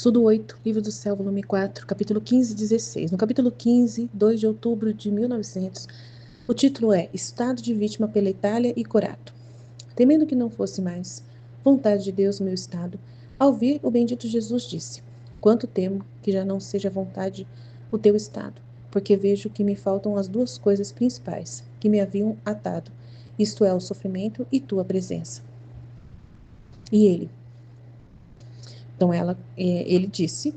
Estudo 8, Livro do Céu, volume 4, capítulo 15 e 16. No capítulo 15, 2 de outubro de 1900, o título é Estado de Vítima pela Itália e Corato. Temendo que não fosse mais vontade de Deus o meu estado, ao vir o bendito Jesus disse: Quanto temo que já não seja vontade o teu estado, porque vejo que me faltam as duas coisas principais que me haviam atado, isto é, o sofrimento e tua presença. E ele. Então ele disse,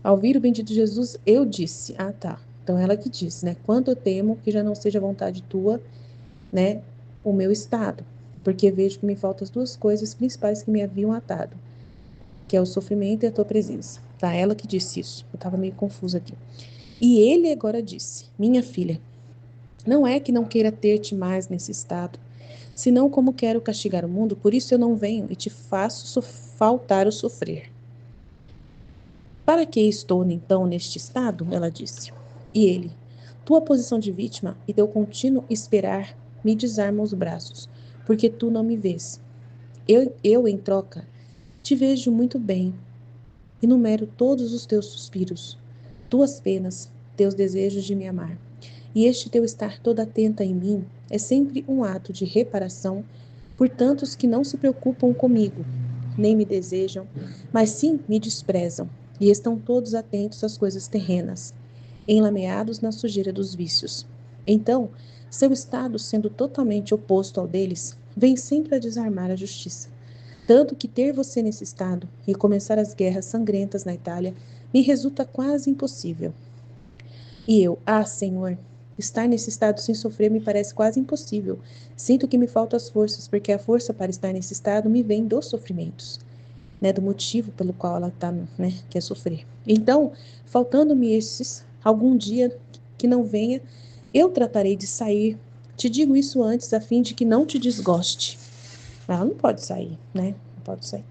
ao vir o bendito Jesus, eu disse, então ela que disse, né, quanto eu temo que já não seja vontade tua, né, o meu estado, porque vejo que me faltam as duas coisas principais que me haviam atado, que é o sofrimento e a tua presença. Tá, ela que disse isso, eu estava meio confusa aqui. E ele agora disse, minha filha, não é que não queira ter-te mais nesse estado, senão como quero castigar o mundo, por isso eu não venho e te faço faltar o sofrer. Para que estou, então, neste estado? Ela disse. E ele, tua posição de vítima e teu contínuo esperar me desarmam os braços, porque tu não me vês. Eu, em troca, te vejo muito bem, enumero todos os teus suspiros, tuas penas, teus desejos de me amar. E este teu estar toda atenta em mim é sempre um ato de reparação por tantos que não se preocupam comigo, nem me desejam, mas sim me desprezam, e estão todos atentos às coisas terrenas, enlameados na sujeira dos vícios. Então, seu estado, sendo totalmente oposto ao deles, vem sempre a desarmar a justiça. Tanto que ter você nesse estado e começar as guerras sangrentas na Itália me resulta quase impossível. E eu, Senhor, estar nesse estado sem sofrer me parece quase impossível. Sinto que me faltam as forças, porque a força para estar nesse estado me vem dos sofrimentos, né, do motivo pelo qual ela está, né, quer sofrer. Então, faltando-me esses, algum dia que não venha, eu tratarei de sair. Te digo isso antes, a fim de que não te desgoste. Ela não pode sair, né? Não pode sair.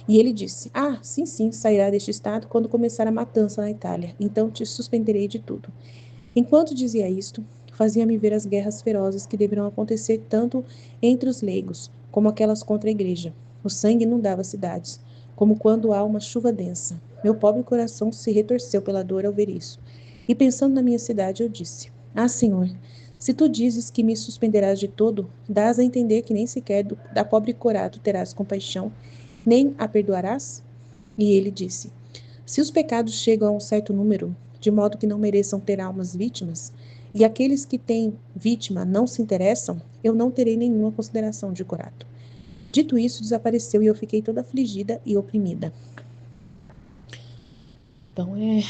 E ele disse, sim, sairá deste estado quando começar a matança na Itália. Então te suspenderei de tudo. Enquanto dizia isto, fazia-me ver as guerras ferozes que deverão acontecer tanto entre os leigos, como aquelas contra a igreja. O sangue inundava as cidades, como quando há uma chuva densa. Meu pobre coração se retorceu pela dor ao ver isso. E pensando na minha cidade, eu disse, Senhor, se tu dizes que me suspenderás de todo, dás a entender que nem sequer da pobre Corato terás compaixão, nem a perdoarás? E ele disse, se os pecados chegam a um certo número, de modo que não mereçam ter almas vítimas, e aqueles que têm vítima não se interessam, eu não terei nenhuma consideração de Corato. Dito isso, desapareceu e eu fiquei toda afligida e oprimida. Então é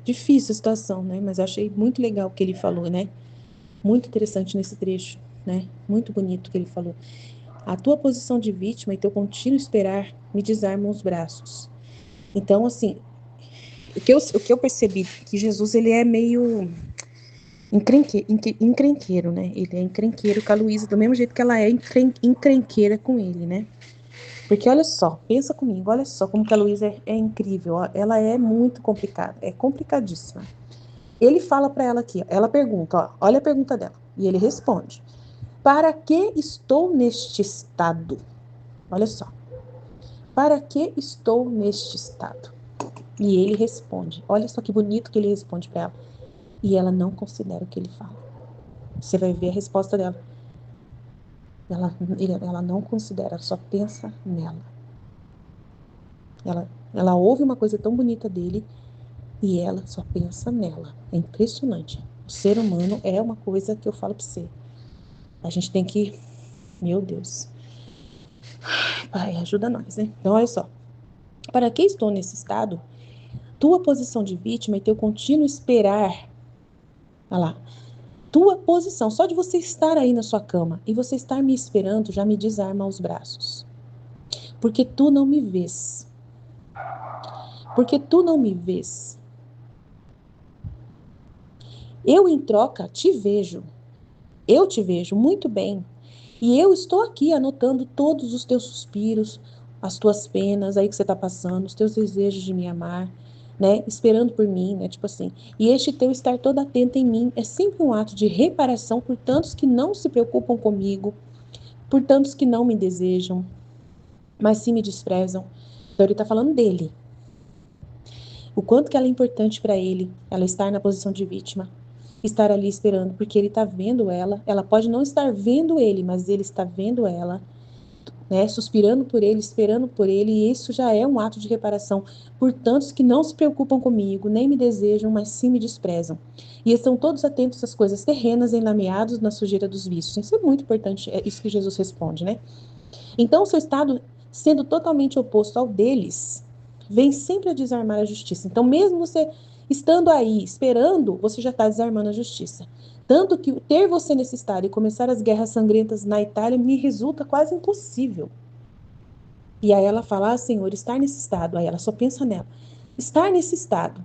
difícil a situação, né? Mas eu achei muito legal o que ele falou, né? Muito interessante nesse trecho, né? Muito bonito o que ele falou. A tua posição de vítima e teu contínuo esperar me desarmam os braços. Então, assim, o que eu percebi que Jesus, ele é meio encrenqueiro, né? Ele é encrenqueiro com a Luísa, do mesmo jeito que ela é encrenqueira com ele, né? Porque olha só, pensa comigo, olha só como que a Luísa é incrível, ó, ela é muito complicada, é complicadíssima. Ele fala para ela aqui, ó, ela pergunta, ó, olha a pergunta dela, e ele responde, para que estou neste estado? Olha só, para que estou neste estado? E ele responde, olha só que bonito que ele responde para ela, e ela não considera o que ele fala. Você vai ver a resposta dela. Ela não considera, só pensa nela. Ela ouve uma coisa tão bonita dele e ela só pensa nela. É impressionante. O ser humano é uma coisa que eu falo para você. A gente tem que... Meu Deus. Pai, ajuda nós, né? Então, olha só. Para que estou nesse estado? Tua posição de vítima e teu contínuo esperar. Olha lá. Tua posição, só de você estar aí na sua cama e você estar me esperando já me desarma os braços. Porque tu não me vês. Porque tu não me vês. Eu, em troca, te vejo. Eu te vejo muito bem. E eu estou aqui anotando todos os teus suspiros, as tuas penas aí que você está passando, os teus desejos de me amar, né? Esperando por mim, né? Tipo assim. E este teu estar todo atento em mim é sempre um ato de reparação por tantos que não se preocupam comigo, por tantos que não me desejam. mas sim me desprezam. Então ele está falando dele. O quanto que ela é importante para ele, ela estar na posição de vítima, estar ali esperando, porque ele está vendo ela pode não estar vendo ele, mas ele está vendo ela, né, suspirando por ele, esperando por ele, e isso já é um ato de reparação por tantos que não se preocupam comigo, nem me desejam, mas sim me desprezam. E estão todos atentos às coisas terrenas, enlameados na sujeira dos vícios. Isso é muito importante, é isso que Jesus responde, né? Então, o seu estado sendo totalmente oposto ao deles, vem sempre a desarmar a justiça. Então, mesmo você estando aí, esperando, você já está desarmando a justiça. Tanto que ter você nesse estado e começar as guerras sangrentas na Itália me resulta quase impossível. E aí ela fala, Senhor, estar nesse estado. Aí ela só pensa nela. Estar nesse estado,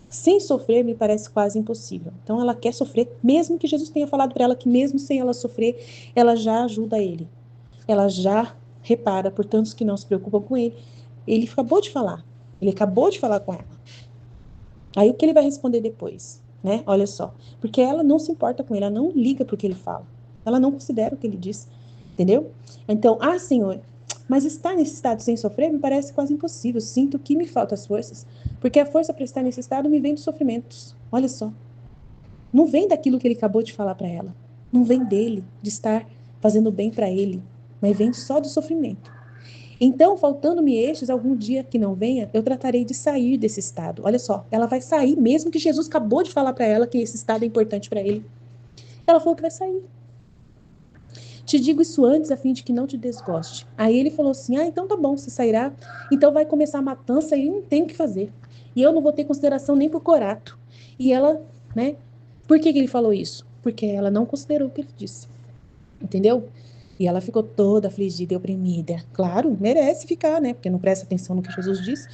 sem sofrer, me parece quase impossível. Então ela quer sofrer, mesmo que Jesus tenha falado para ela que mesmo sem ela sofrer, ela já ajuda ele. Ela já repara por tantos que não se preocupam com ele. Ele acabou de falar. Ele acabou de falar com ela. Aí o que ele vai responder depois, né? Olha só. Porque ela não se importa com ele, ela não liga para o que ele fala. Ela não considera o que ele diz. Entendeu? Então, Senhor, mas estar nesse estado sem sofrer me parece quase impossível. Sinto que me faltam as forças. Porque a força para estar nesse estado me vem dos sofrimentos. Olha só. Não vem daquilo que ele acabou de falar para ela. Não vem dele, de estar fazendo bem para ele. Mas vem só do sofrimento. Então, faltando-me estes, algum dia que não venha, eu tratarei de sair desse estado. Olha só, ela vai sair, mesmo que Jesus acabou de falar para ela que esse estado é importante para ele. Ela falou que vai sair. Te digo isso antes, a fim de que não te desgoste. Aí ele falou assim, então tá bom, você sairá. Então vai começar a matança e não tem o que fazer. E eu não vou ter consideração nem por Corato. E ela, né? Por que ele falou isso? Porque ela não considerou o que ele disse. Entendeu? E ela ficou toda afligida e oprimida. Claro, merece ficar, né? Porque não presta atenção no que Jesus disse.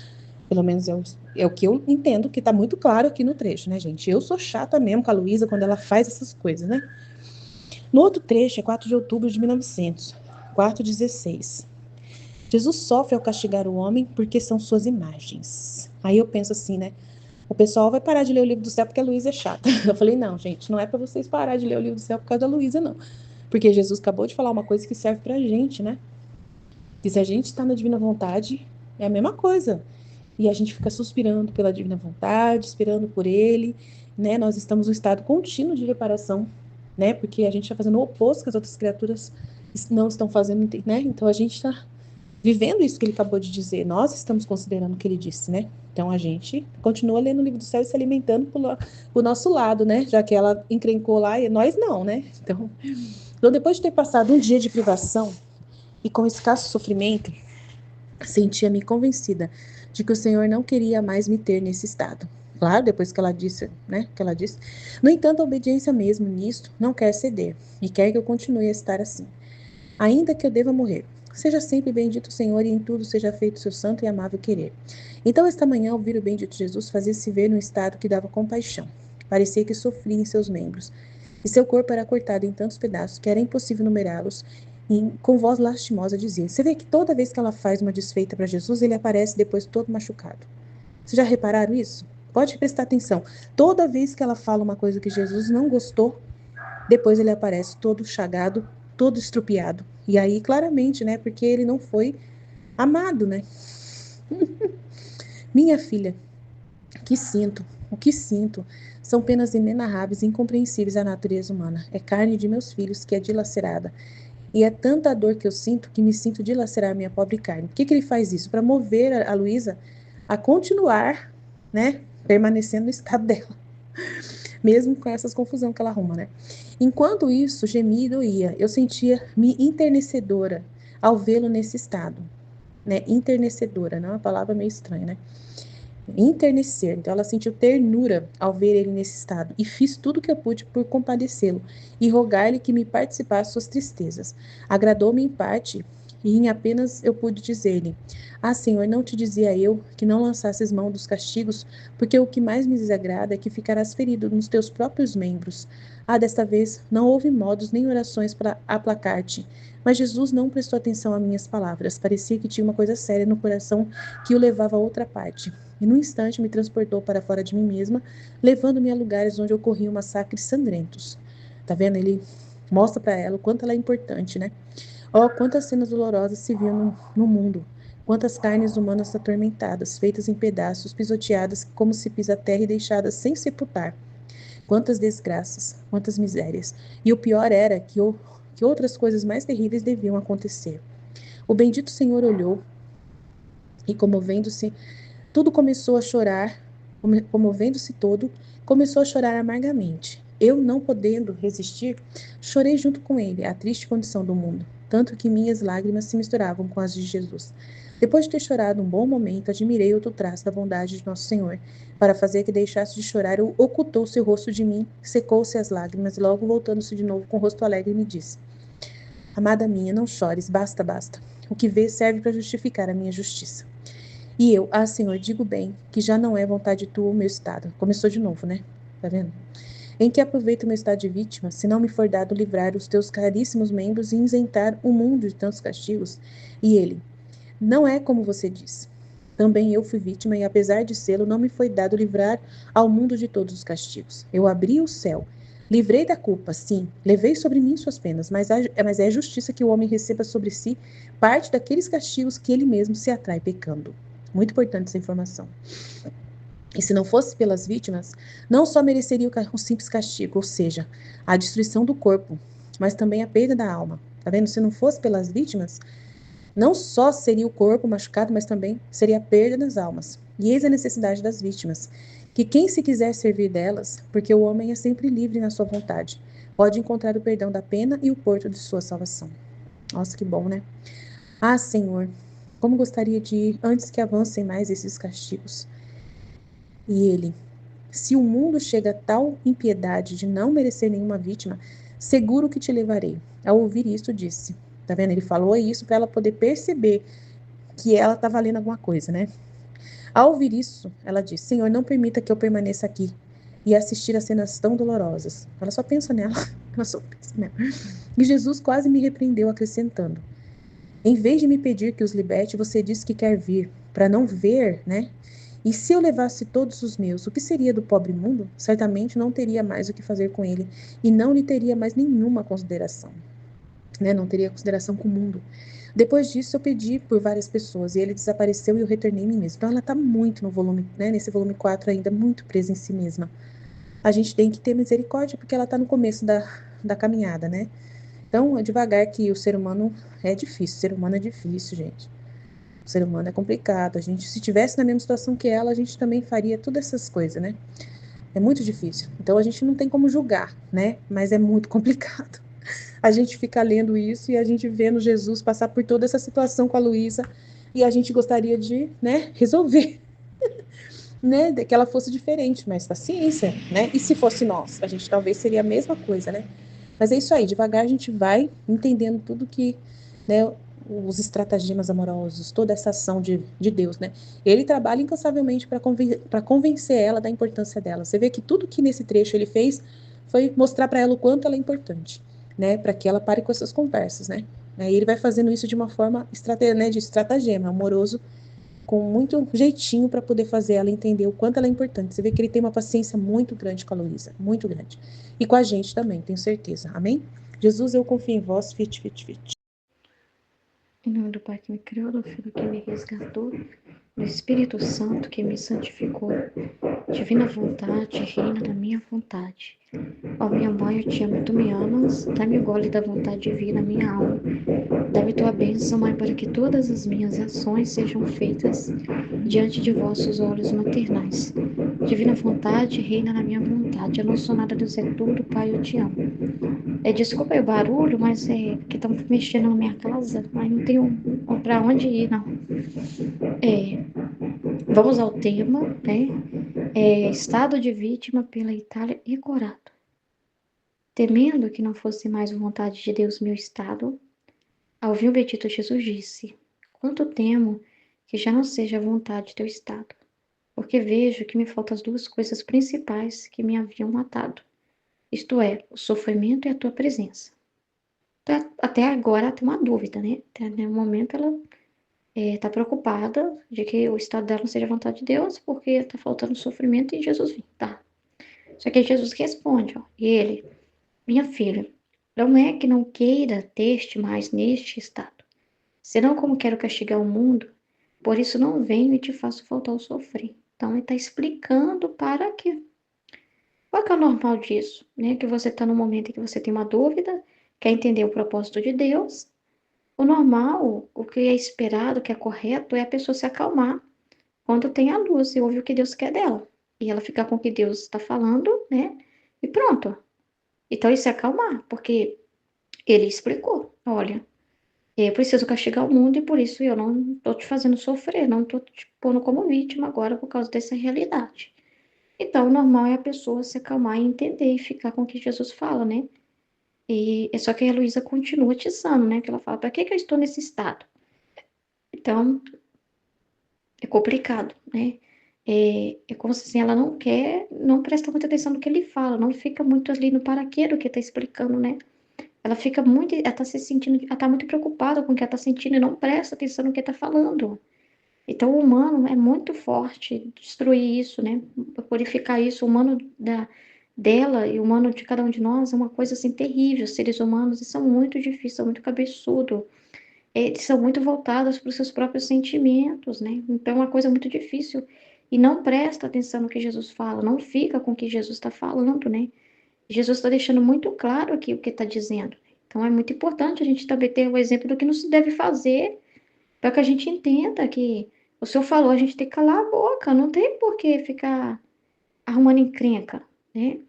Pelo menos é o que eu entendo, que tá muito claro aqui no trecho, né, gente? Eu sou chata mesmo com a Luísa quando ela faz essas coisas, né? No outro trecho, é 4 de outubro de 1900, 4:16. Jesus sofre ao castigar o homem porque são suas imagens. Aí eu penso assim, né? O pessoal vai parar de ler o livro do céu porque a Luísa é chata. Eu falei, não, gente, não é para vocês parar de ler o livro do céu por causa da Luísa, não. Porque Jesus acabou de falar uma coisa que serve pra gente, né? E se a gente está na divina vontade, é a mesma coisa. E a gente fica suspirando pela divina vontade, esperando por ele, né? Nós estamos no estado contínuo de reparação, né? Porque a gente está fazendo o oposto que as outras criaturas não estão fazendo, né? Então a gente está vivendo isso que ele acabou de dizer. Nós estamos considerando o que ele disse, né? Então a gente continua lendo o livro do céu e se alimentando pro nosso lado, né? Já que ela encrencou lá e nós não, né? Então depois de ter passado um dia de privação e com escasso sofrimento, sentia-me convencida de que o Senhor não queria mais me ter nesse estado. Claro, depois que ela disse, né, que ela disse. No entanto, a obediência mesmo nisto não quer ceder e quer que eu continue a estar assim. Ainda que eu deva morrer, seja sempre bendito o Senhor e em tudo seja feito o seu santo e amável querer. Então, esta manhã, ouvir o bendito Jesus fazia-se ver num estado que dava compaixão. Parecia que sofria em seus membros, e seu corpo era cortado em tantos pedaços que era impossível numerá-los, e com voz lastimosa dizia. Você vê que toda vez que ela faz uma desfeita para Jesus, ele aparece depois todo machucado. Vocês já repararam isso? Pode prestar atenção. Toda vez que ela fala uma coisa que Jesus não gostou, depois ele aparece todo chagado, todo estrupiado. E aí, claramente, né? Porque ele não foi amado, né? Minha filha, o que sinto, são penas inenarráveis e incompreensíveis à natureza humana. É carne de meus filhos que é dilacerada. E é tanta a dor que eu sinto que me sinto dilacerar minha pobre carne. Por que ele faz isso? Para mover a Luísa a continuar, né? Permanecendo no estado dela. Mesmo com essas confusão que ela arruma, né? Enquanto isso, gemia e doía. Eu sentia-me enternecedora ao vê-lo nesse estado. Né? Enternecedora, não é uma palavra meio estranha, né? Enternecer. Então ela sentiu ternura ao ver ele nesse estado e fiz tudo o que eu pude por compadecê-lo e rogar-lhe que me participasse suas tristezas. Agradou-me em parte e em apenas eu pude dizer-lhe: Senhor, não te dizia eu que não lançasses mão dos castigos, porque o que mais me desagrada é que ficarás ferido nos teus próprios membros. Desta vez não houve modos nem orações para aplacar-te. Mas Jesus não prestou atenção a minhas palavras. Parecia que tinha uma coisa séria no coração que o levava a outra parte. E num instante me transportou para fora de mim mesma, levando-me a lugares onde ocorriam massacres sangrentos. Tá vendo? Ele mostra para ela o quanto ela é importante, né? Oh, quantas cenas dolorosas se viam no mundo! Quantas carnes humanas atormentadas, feitas em pedaços, pisoteadas como se pisa a terra e deixadas sem sepultar. Quantas desgraças, quantas misérias. E o pior era que outras coisas mais terríveis deviam acontecer. O bendito Senhor olhou e, comovendo-se, tudo começou a chorar, comovendo-se todo, começou a chorar amargamente. Eu, não podendo resistir, chorei junto com ele a triste condição do mundo, tanto que minhas lágrimas se misturavam com as de Jesus. Depois de ter chorado um bom momento, admirei outro traço da bondade de nosso Senhor. Para fazer que deixasse de chorar, ocultou seu rosto de mim, secou-se as lágrimas, e logo voltando-se de novo com o rosto alegre, me disse: Amada minha, não chores, basta, basta. O que vês serve para justificar a minha justiça. E eu, Senhor, digo bem, que já não é vontade tua o meu estado. Começou de novo, né? Tá vendo? Em que aproveito o meu estado de vítima, se não me for dado livrar os teus caríssimos membros e isentar o mundo de tantos castigos? E ele, não é como você diz. Também eu fui vítima e, apesar de sê-lo, não me foi dado livrar ao mundo de todos os castigos. Eu abri o céu. Livrei da culpa, sim, levei sobre mim suas penas, mas é justiça que o homem receba sobre si parte daqueles castigos que ele mesmo se atrai pecando. Muito importante essa informação. E se não fosse pelas vítimas, não só mereceria um simples castigo, ou seja, a destruição do corpo, mas também a perda da alma. Tá vendo? Se não fosse pelas vítimas, não só seria o corpo machucado, mas também seria a perda das almas. E eis a necessidade das vítimas, que quem se quiser servir delas, porque o homem é sempre livre na sua vontade, pode encontrar o perdão da pena e o porto de sua salvação. Nossa, que bom, né? Senhor, como gostaria de ir antes que avancem mais esses castigos. E ele, se o mundo chega a tal impiedade de não merecer nenhuma vítima, seguro que te levarei. Ao ouvir isso, disse. Tá vendo? Ele falou isso para ela poder perceber que ela tá valendo alguma coisa, né? Ao ouvir isso, ela disse: Senhor, não permita que eu permaneça aqui e assistir a cenas tão dolorosas. Ela só pensa nela. Ela só pensa nela. E Jesus quase me repreendeu, acrescentando: Em vez de me pedir que os liberte, você disse que quer vir para não ver, né? E se eu levasse todos os meus, o que seria do pobre mundo? Certamente não teria mais o que fazer com ele e não lhe teria mais nenhuma consideração, né? Não teria consideração com o mundo. Depois disso, eu pedi por várias pessoas e ele desapareceu e eu retornei em mim mesma. Então, ela está muito no volume, né? Nesse volume 4 ainda, muito presa em si mesma. A gente tem que ter misericórdia porque ela está no começo da caminhada, né? Então, é devagar que o ser humano é difícil. O ser humano é difícil, gente. O ser humano é complicado. A gente, se tivesse na mesma situação que ela, a gente também faria todas essas coisas, né? É muito difícil. Então, a gente não tem como julgar, né? Mas é muito complicado. A gente fica lendo isso e a gente vendo Jesus passar por toda essa situação com a Luísa e a gente gostaria de, né, resolver, né, que ela fosse diferente, mas paciência, né? E se fosse nós, a gente talvez seria a mesma coisa, né? Mas é isso aí, devagar a gente vai entendendo tudo que, né, os estratagemas amorosos, toda essa ação de Deus, né? Ele trabalha incansavelmente para convencer ela da importância dela. Você vê que tudo que nesse trecho ele fez foi mostrar para ela o quanto ela é importante, né? Para que ela pare com essas conversas, né? Aí ele vai fazendo isso de uma forma né, de estratagema, amoroso, com muito jeitinho para poder fazer ela entender o quanto ela é importante. Você vê que ele tem uma paciência muito grande com a Luísa, muito grande. E com a gente também, tenho certeza. Amém? Jesus, eu confio em vós, fit, fit, fit. Em nome do Pai que me criou, do Filho que me resgatou, do Espírito Santo que me santificou. Divina vontade, reina da minha vontade. Ó minha mãe, eu te amo e tu me amas. Dá-me o gole da vontade divina, minha alma. Dá-me tua bênção, Mãe, para que todas as minhas ações sejam feitas diante de vossos olhos maternais. Divina vontade, reina na minha vontade. Eu não sou nada, Deus é tudo, Pai, eu te amo. Desculpa aí o barulho, mas é que estão mexendo na minha casa, mas não tenho para onde ir, não. Vamos ao tema, né? Estado de vítima pela Itália e Corado. Temendo que não fosse mais vontade de Deus meu estado, ao vir o bendito Jesus disse: Quanto temo que já não seja a vontade teu estado, porque vejo que me faltam as duas coisas principais que me haviam matado, isto é, o sofrimento e a tua presença. Então, até agora ela tem uma dúvida, né? Até no momento ela está preocupada de que o estado dela não seja a vontade de Deus, porque está faltando sofrimento e Jesus vir, tá? Só que Jesus responde, ó, e ele, minha filha, Não é que não queira ter-te mais neste estado, senão como quero castigar o mundo, por isso não venho e te faço faltar o sofrer. Então, ele está explicando para quê. Qual que é o normal disso? Né? Que você está no momento em que você tem uma dúvida, quer entender o propósito de Deus. O normal, o que é esperado, o que é correto, é a pessoa se acalmar quando tem a luz e ouve o que Deus quer dela. E ela ficar com o que Deus está falando, né? E pronto. Então, isso é acalmar, porque ele explicou. Olha, eu preciso castigar o mundo e por isso eu não estou te fazendo sofrer, não estou te pondo como vítima agora por causa dessa realidade. Então, o normal é a pessoa se acalmar e entender e ficar com o que Jesus fala, né? E é só que a Luísa continua atiçando, né? Que ela fala, para que que eu estou nesse estado? Então, é complicado, né? É como se assim, ela não quer, não presta muita atenção no que ele fala, não fica muito ali no paraquê do que está explicando, né? Ela fica muito, ela tá se sentindo, ela tá muito preocupada com o que ela tá sentindo e não presta atenção no que está falando. Então, o humano é muito forte destruir isso, né? Purificar isso. O humano dela e o humano de cada um de nós é uma coisa assim terrível. Os seres humanos são muito difíceis, são muito cabeçudo. Eles são muito voltados para os seus próprios sentimentos, né? Então, é uma coisa muito difícil. E não presta atenção no que Jesus fala, não fica com o que Jesus está falando, né? Jesus está deixando muito claro aqui o que está dizendo. Então, é muito importante a gente também ter o exemplo do que não se deve fazer para que a gente entenda que o senhor falou, a gente tem que calar a boca, não tem por que ficar arrumando encrenca, né?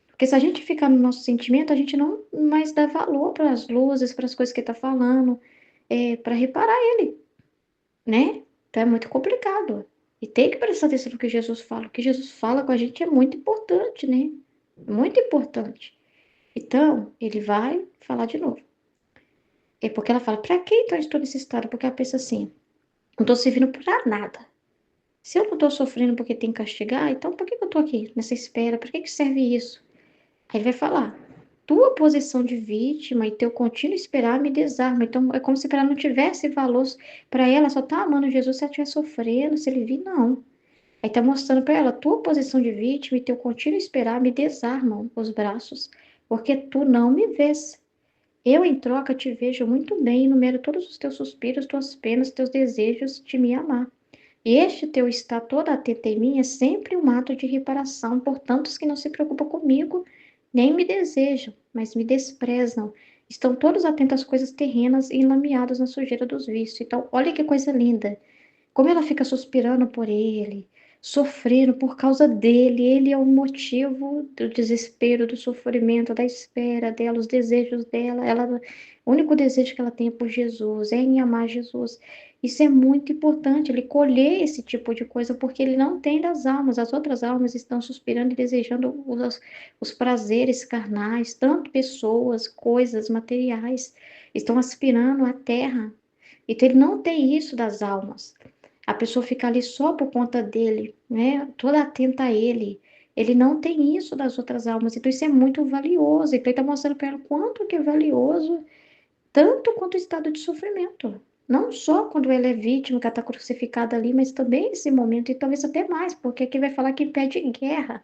Porque se a gente ficar no nosso sentimento, a gente não mais dá valor para as luzes, para as coisas que ele está falando, para reparar ele, né? Então é muito complicado. E tem que prestar atenção no que Jesus fala. O que Jesus fala com a gente é muito importante, né? Muito importante. Então, ele vai falar de novo. É porque ela fala, para que então eu estou nesse estado? Porque ela pensa assim, não estou servindo para nada. Se eu não estou sofrendo porque tem que castigar, então por que que eu estou aqui nessa espera? Para que que serve isso? Aí ele vai falar: tua posição de vítima e teu contínuo esperar me desarma. Então é como se ela não tivesse valor. Para ela, só tá amando Jesus se ela estiver sofrendo, se ele vir, não. Aí tá mostrando para ela: tua posição de vítima e teu contínuo esperar me desarmam os braços, porque tu não me vês. Eu, em troca, te vejo muito bem e numero todos os teus suspiros, tuas penas, teus desejos de me amar. E este teu estar toda atenta em mim é sempre um ato de reparação por tantos que não se preocupam comigo, nem me desejam, mas me desprezam. Estão todos atentos às coisas terrenas e enlameados na sujeira dos vícios. Então, olha que coisa linda. Como ela fica suspirando por ele, sofrendo por causa dele. Ele é o motivo do desespero, do sofrimento, da espera dela, os desejos dela. O único desejo que ela tem é por Jesus, é em amar Jesus. Isso é muito importante, ele colher esse tipo de coisa, porque ele não tem das almas. As outras almas estão suspirando e desejando os prazeres carnais, tanto pessoas, coisas, materiais, estão aspirando à terra. Então, ele não tem isso das almas. A pessoa fica ali só por conta dele, né? Toda atenta a ele. Ele não tem isso das outras almas. Então, isso é muito valioso. Então, ele está mostrando para ela o quanto que é valioso, tanto quanto o estado de sofrimento. Não só quando ela é vítima, que ela está crucificada ali, mas também nesse momento, e talvez até mais, porque aqui vai falar que impede guerra.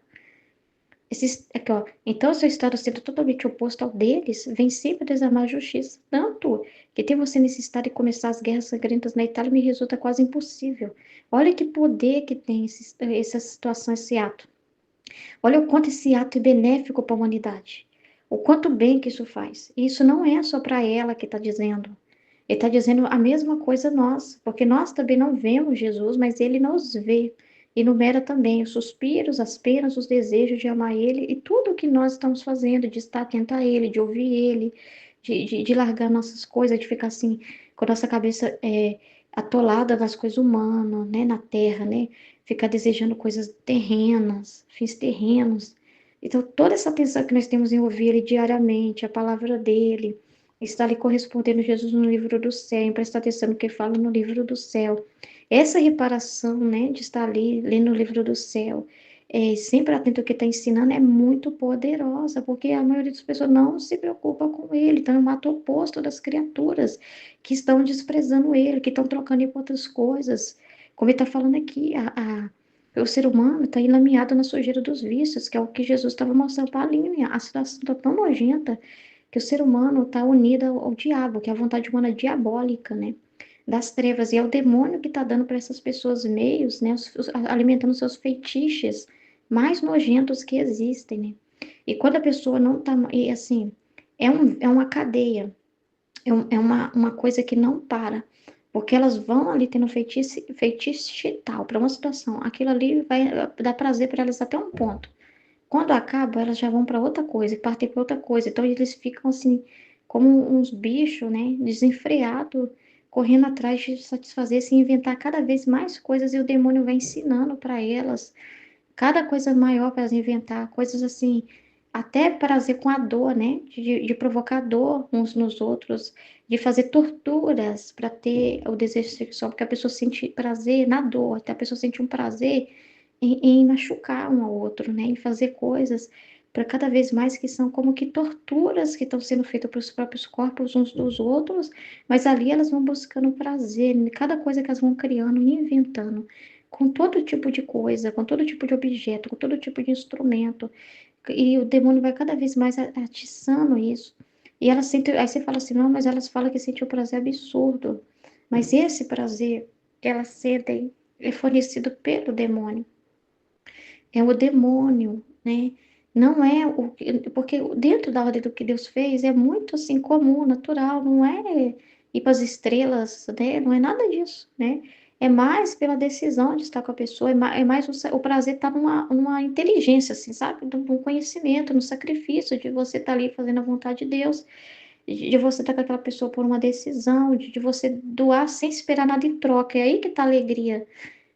Aqui, ó. Então, seu estado sendo totalmente oposto ao deles, vem sempre desarmar a justiça. Tanto que ter você nesse estado e começar as guerras sangrentas na Itália me resulta quase impossível. Olha que poder que tem essa situação, esse ato. Olha o quanto esse ato é benéfico para a humanidade. O quanto bem que isso faz. E isso não é só para ela que está dizendo. Ele está dizendo a mesma coisa a nós, porque nós também não vemos Jesus, mas ele nos vê. E numera também os suspiros, as penas, os desejos de amar ele e tudo o que nós estamos fazendo, de estar atento a ele, de ouvir ele, de largar nossas coisas, de ficar assim, com a nossa cabeça atolada nas coisas humanas, né, na terra, né? Ficar desejando coisas terrenas, fins terrenos. Então, toda essa atenção que nós temos em ouvir ele diariamente, a palavra dele, está ali correspondendo Jesus no livro do céu, em prestar atenção no que fala no livro do céu. Essa reparação, né, de estar ali lendo o livro do céu, sempre atento ao que está ensinando, é muito poderosa, porque a maioria das pessoas não se preocupa com ele, então é um ato oposto das criaturas que estão desprezando ele, que estão trocando ele por outras coisas. Como ele está falando aqui, o ser humano está enlameado na sujeira dos vícios, que é o que Jesus estava mostrando para a Aline. A situação está tão nojenta que o ser humano está unido ao diabo, que é a vontade humana diabólica, né? Das trevas, e é o demônio que está dando para essas pessoas meios, né? Alimentando seus feitiços mais nojentos que existem, né? E quando a pessoa não está, e assim, é uma cadeia, é uma coisa que não para, porque elas vão ali tendo feitiço tal para uma situação, aquilo ali vai dar prazer para elas até um ponto. Quando acaba, elas já vão para outra coisa, e partem para outra coisa. Então, eles ficam assim, como uns bichos, né? Desenfreados, correndo atrás de satisfazer, se inventar cada vez mais coisas, e o demônio vai ensinando para elas cada coisa maior para elas inventar, coisas assim, até prazer com a dor, né? De provocar dor uns nos outros, de fazer torturas para ter o desejo sexual, porque a pessoa sente prazer na dor, até a pessoa sente um prazer em machucar um ao outro, né? Em fazer coisas para cada vez mais que são como que torturas que estão sendo feitas para os próprios corpos uns dos outros, mas ali elas vão buscando prazer, em cada coisa que elas vão criando e inventando, com todo tipo de coisa, com todo tipo de objeto, com todo tipo de instrumento, e o demônio vai cada vez mais atiçando isso. E ela sente, aí você fala assim, não, mas elas falam que sente um prazer absurdo. Mas esse prazer que elas sentem é fornecido pelo demônio. É o demônio, né? Não é o porque dentro da ordem do que Deus fez é muito assim comum, natural, não é ir para as estrelas, né? Não é nada disso, né? É mais pela decisão de estar com a pessoa, é mais o prazer estar numa inteligência, assim, sabe? Num conhecimento, no sacrifício de você estar ali fazendo a vontade de Deus, de você estar com aquela pessoa por uma decisão, de você doar sem esperar nada em troca. É aí que está a alegria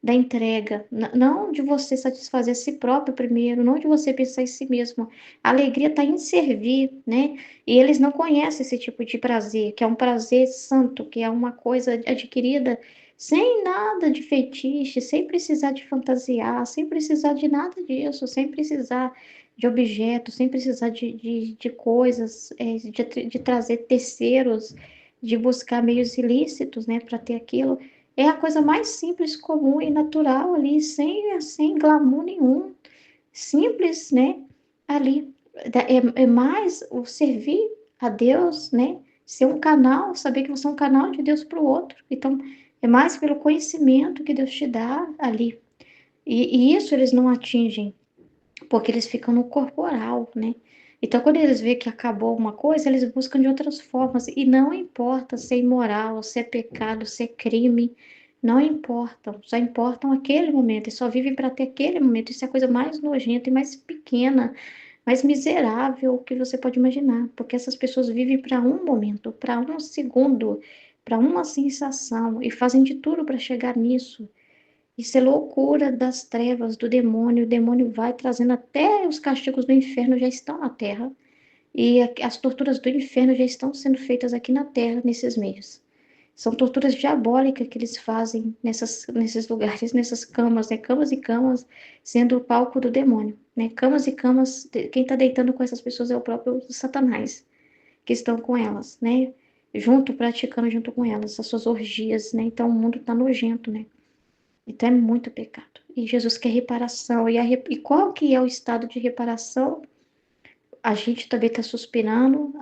da entrega, não de você satisfazer a si próprio primeiro, não de você pensar em si mesmo. A alegria está em servir, né? E eles não conhecem esse tipo de prazer, que é um prazer santo, que é uma coisa adquirida sem nada de fetiche, sem precisar de fantasiar, sem precisar de nada disso, sem precisar de objetos, sem precisar de coisas, de trazer terceiros, de buscar meios ilícitos, né, para ter aquilo. É a coisa mais simples, comum e natural ali, sem glamour nenhum. Simples, né? Ali. É mais o servir a Deus, né? Ser um canal, saber que você é um canal de Deus para o outro. Então, é mais pelo conhecimento que Deus te dá ali. E isso eles não atingem, porque eles ficam no corporal, né? Então, quando eles veem que acabou uma coisa, eles buscam de outras formas. E não importa se é imoral, se é pecado, se é crime, não importam. Só importam aquele momento. E só vivem para ter aquele momento. Isso é a coisa mais nojenta e mais pequena, mais miserável que você pode imaginar. Porque essas pessoas vivem para um momento, para um segundo, para uma sensação. E fazem de tudo para chegar nisso. Isso é loucura das trevas, do demônio. O demônio vai trazendo até os castigos do inferno já estão na terra. E as torturas do inferno já estão sendo feitas aqui na terra, nesses meios. São torturas diabólicas que eles fazem nesses lugares, nessas camas, né? Camas e camas, sendo o palco do demônio, né? Camas e camas, quem está deitando com essas pessoas é o próprio Satanás, que estão com elas, né? Junto, praticando junto com elas, as suas orgias, né? Então o mundo está nojento, né? Então é muito pecado. E Jesus quer reparação. E qual que é o estado de reparação? A gente também está suspirando,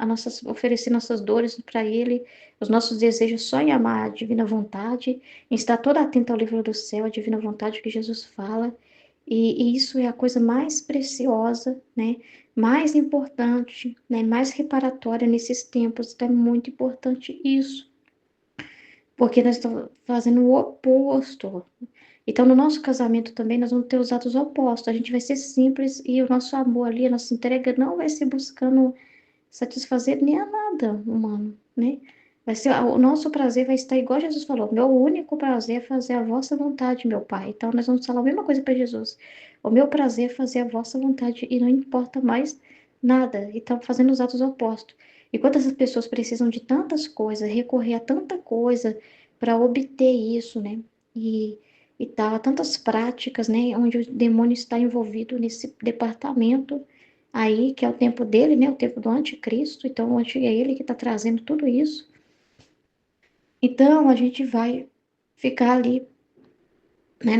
oferecer nossas dores para Ele, os nossos desejos só em amar a divina vontade, em estar toda atenta ao livro do céu, a divina vontade que Jesus fala. E isso é a coisa mais preciosa, né? Mais importante, né? Mais reparatória nesses tempos. Então é muito importante isso, porque nós estamos fazendo o oposto. Então, no nosso casamento também, nós vamos ter os atos opostos. A gente vai ser simples e o nosso amor ali, a nossa entrega não vai ser buscando satisfazer nem a nada humano, né? Vai ser, o nosso prazer vai estar igual Jesus falou: meu único prazer é fazer a vossa vontade, meu Pai. Então, nós vamos falar a mesma coisa para Jesus: o meu prazer é fazer a vossa vontade e não importa mais nada. Então, fazendo os atos opostos. E quando essas pessoas precisam de tantas coisas, recorrer a tanta coisa para obter isso, né? E, e tal, tantas práticas, né? Onde o demônio está envolvido nesse departamento aí, que é o tempo dele, né? O tempo do anticristo. Então, é ele que está trazendo tudo isso. Então, a gente vai ficar ali, né?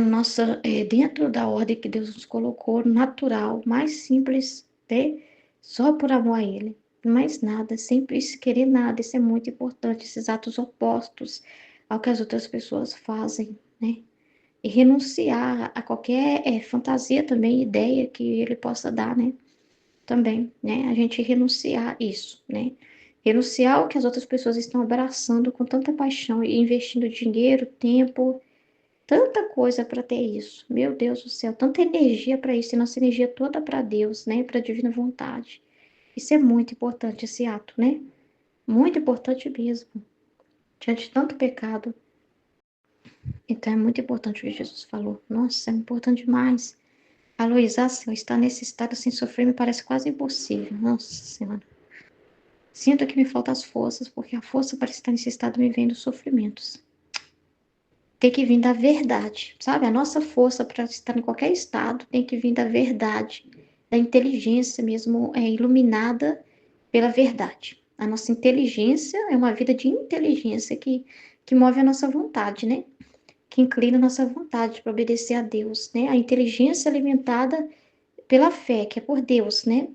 Dentro da ordem que Deus nos colocou, natural, mais simples, né? Só por amor a ele. mais nada, sempre isso, querer nada, isso é muito importante, esses atos opostos ao que as outras pessoas fazem, né? E renunciar a qualquer fantasia também, ideia que ele possa dar, né? Também, né? A gente renunciar isso, né? Renunciar ao que as outras pessoas estão abraçando com tanta paixão e investindo dinheiro, tempo, tanta coisa para ter isso. Meu Deus do céu, tanta energia para isso, e nossa energia toda para Deus, né? Para a divina vontade. Isso é muito importante, esse ato, né? Muito importante mesmo. Diante de tanto pecado. Então é muito importante o que Jesus falou. Nossa, é importante demais. A Luísa, assim, estar nesse estado sem sofrer me parece quase impossível. Nossa Senhora. Sinto que me faltam as forças, porque a força para estar nesse estado me vem dos sofrimentos. Tem que vir da verdade, sabe? A nossa força para estar em qualquer estado tem que vir da verdade, da inteligência mesmo iluminada pela verdade. A nossa inteligência é uma vida de inteligência que move a nossa vontade, né? Que inclina a nossa vontade para obedecer a Deus, né? A inteligência alimentada pela fé, que é por Deus, né?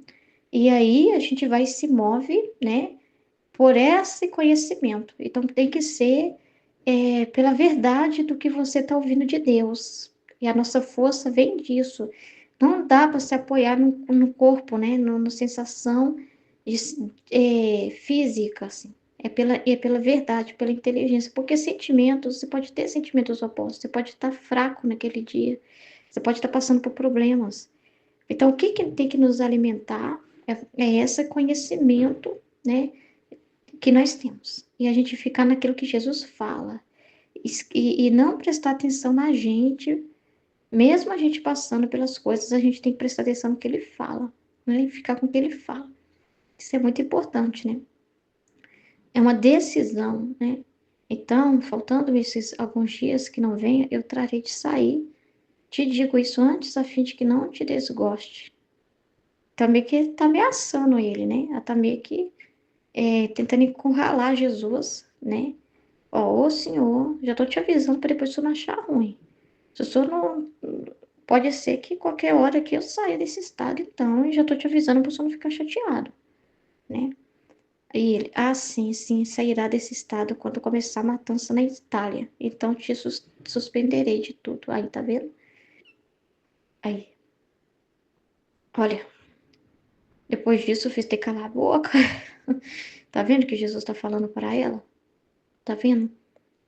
E aí a gente vai e se move, né? Por esse conhecimento. Então tem que ser pela verdade do que você está ouvindo de Deus. E a nossa força vem disso. Não dá para se apoiar no corpo, né? Na sensação física, assim. É pela verdade, pela inteligência. Porque sentimentos, você pode ter sentimentos opostos, você pode estar fraco naquele dia, você pode estar passando por problemas. Então, o que tem que nos alimentar é esse conhecimento, né? Que nós temos. E a gente ficar naquilo que Jesus fala. E não prestar atenção na gente, mesmo a gente passando pelas coisas, a gente tem que prestar atenção no que ele fala, né? E ficar com o que ele fala. Isso é muito importante, né? É uma decisão, né? Então, faltando esses alguns dias que não venha, eu trarei de sair. Te digo isso antes, a fim de que não te desgoste. Também que tá ameaçando ele, né? Ela tá meio que tentando encurralar Jesus, né? Ó, ô senhor, já tô te avisando para depois você não achar ruim. Se o senhor não. Pode ser que qualquer hora que eu saia desse estado, então, e já tô te avisando para você não ficar chateado, né? E ele, sim, sim, sairá desse estado quando começar a matança na Itália. Então te suspenderei de tudo. Aí, tá vendo? Aí, olha, depois disso eu fiz ter calar a boca. Tá vendo o que Jesus tá falando para ela? Tá vendo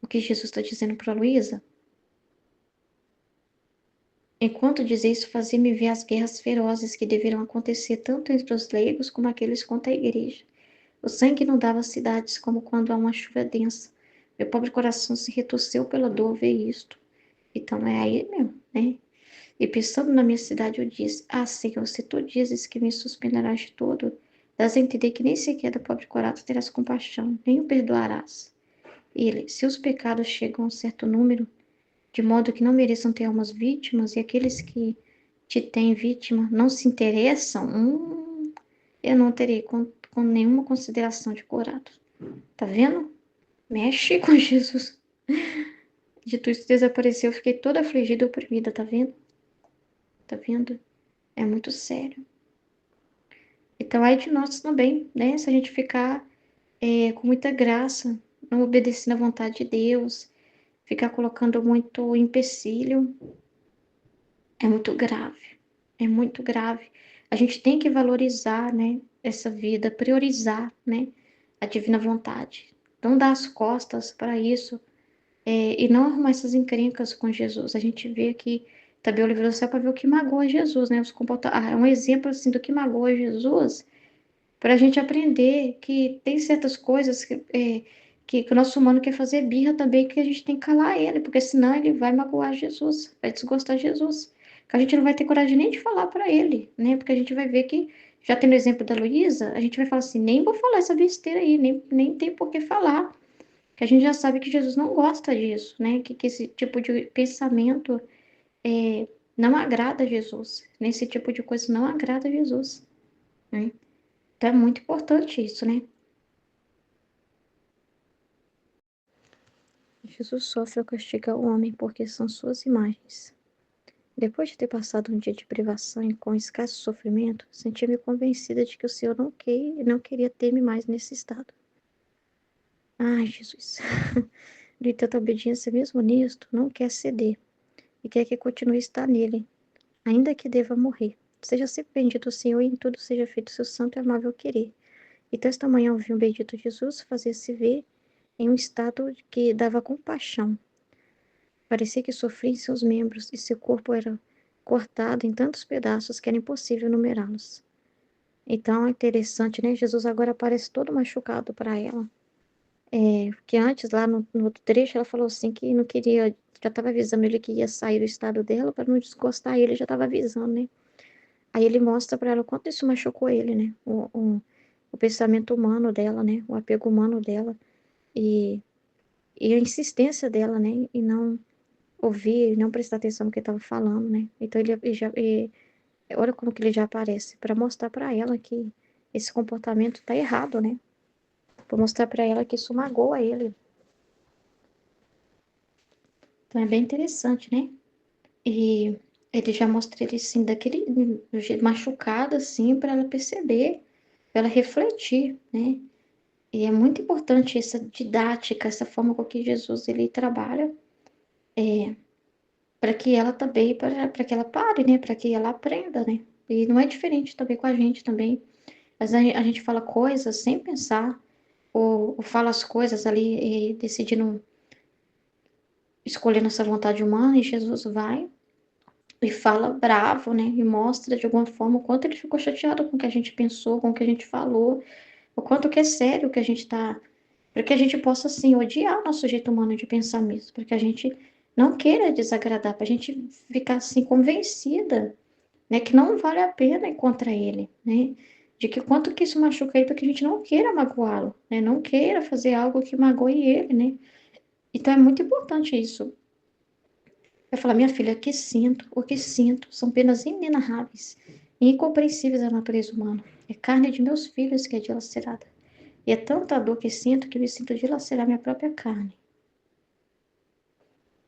o que Jesus tá dizendo para Luísa? Enquanto diz isso, fazia-me ver as guerras ferozes que deverão acontecer tanto entre os leigos como aqueles contra a igreja. O sangue inundava as cidades como quando há uma chuva densa. Meu pobre coração se retorceu pela dor ver isto. Então é aí mesmo, né? E pensando na minha cidade, eu disse: Senhor, se tu dizes que me suspenderás de todo, dás a entender que nem sequer do pobre coração terás compaixão, nem o perdoarás. Ele: se os pecados chegam a um certo número, de modo que não mereçam ter almas vítimas, e aqueles que te têm vítima não se interessam, eu não terei com nenhuma consideração de curado. Tá vendo? Mexe com Jesus. Dito isso, desapareceu, eu fiquei toda afligida e oprimida, tá vendo? Tá vendo? É muito sério. Então, aí de nós também, né? Se a gente ficar com muita graça, não obedecendo à vontade de Deus, ficar colocando muito empecilho, é muito grave. É muito grave. A gente tem que valorizar, né? Essa vida, priorizar, né? A divina vontade. Não dar as costas para isso e não arrumar essas encrencas com Jesus. A gente vê aqui também o livro do céu para ver o que magoa Jesus, né? É um exemplo assim do que magoa Jesus, para a gente aprender que tem certas coisas que o nosso humano quer fazer birra também, que a gente tem que calar ele, porque senão ele vai magoar Jesus, vai desgostar Jesus. Que a gente não vai ter coragem nem de falar para ele, né? Porque a gente vai ver que, já tendo o exemplo da Luísa, a gente vai falar assim: nem vou falar essa besteira aí, nem tem por que falar. Que a gente já sabe que Jesus não gosta disso, né? Que esse tipo de pensamento não agrada a Jesus. Nesse tipo de coisa não agrada a Jesus, né? Então é muito importante isso, né? Jesus sofre ao castigar o homem porque são suas imagens. Depois de ter passado um dia de privação e com escasso sofrimento, sentia-me convencida de que o Senhor não queria ter-me mais nesse estado. Ai, Jesus. No entanto, a obediência, mesmo nisto, não quer ceder e quer que continue a estar nele, ainda que deva morrer. Seja sempre bendito o Senhor e em tudo seja feito o seu santo e amável querer. Então, esta manhã ouvi um bendito Jesus fazer-se ver em um estado que dava compaixão. Parecia que sofria em seus membros e seu corpo era cortado em tantos pedaços que era impossível numerá-los. Então, é interessante, né? Jesus agora parece todo machucado para ela. Porque antes, lá no outro trecho, ela falou assim que não queria, já estava avisando ele que ia sair do estado dela para não desgostar ele, já estava avisando, né? Aí ele mostra para ela o quanto isso machucou ele, né? O pensamento humano dela, né? O apego humano dela e, e a insistência dela, né? E não ouvir, não prestar atenção no que estava falando, né? Então olha como que ele já aparece para mostrar para ela que esse comportamento tá errado, né? Para mostrar para ela que isso magoa ele. Então é bem interessante, né? E ele já mostra ele assim, daquele do jeito machucado, assim, para ela perceber, para ela refletir, né? E é muito importante essa didática, essa forma com que Jesus ele trabalha, para que ela também, para que ela pare, né? Para que ela aprenda, né? E não é diferente também com a gente também. Às vezes a gente fala coisas sem pensar, ou fala as coisas ali e decidindo escolher nossa vontade humana, e Jesus vai e fala bravo, né? E mostra de alguma forma o quanto ele ficou chateado com o que a gente pensou, com o que a gente falou, o quanto que é sério o que a gente tá. Para que a gente possa, assim, odiar o nosso jeito humano de pensar mesmo, para que a gente não queira desagradar, para a gente ficar, assim, convencida, né? Que não vale a pena ir contra ele, né? De que quanto que isso machuca ele, para que a gente não queira magoá-lo, né? Não queira fazer algo que magoe ele, né? Então é muito importante isso. Eu falo, minha filha, o que sinto são penas inenarráveis e incompreensíveis à natureza humana. É carne de meus filhos que é dilacerada. E é tanta dor que sinto que me sinto dilacerar minha própria carne.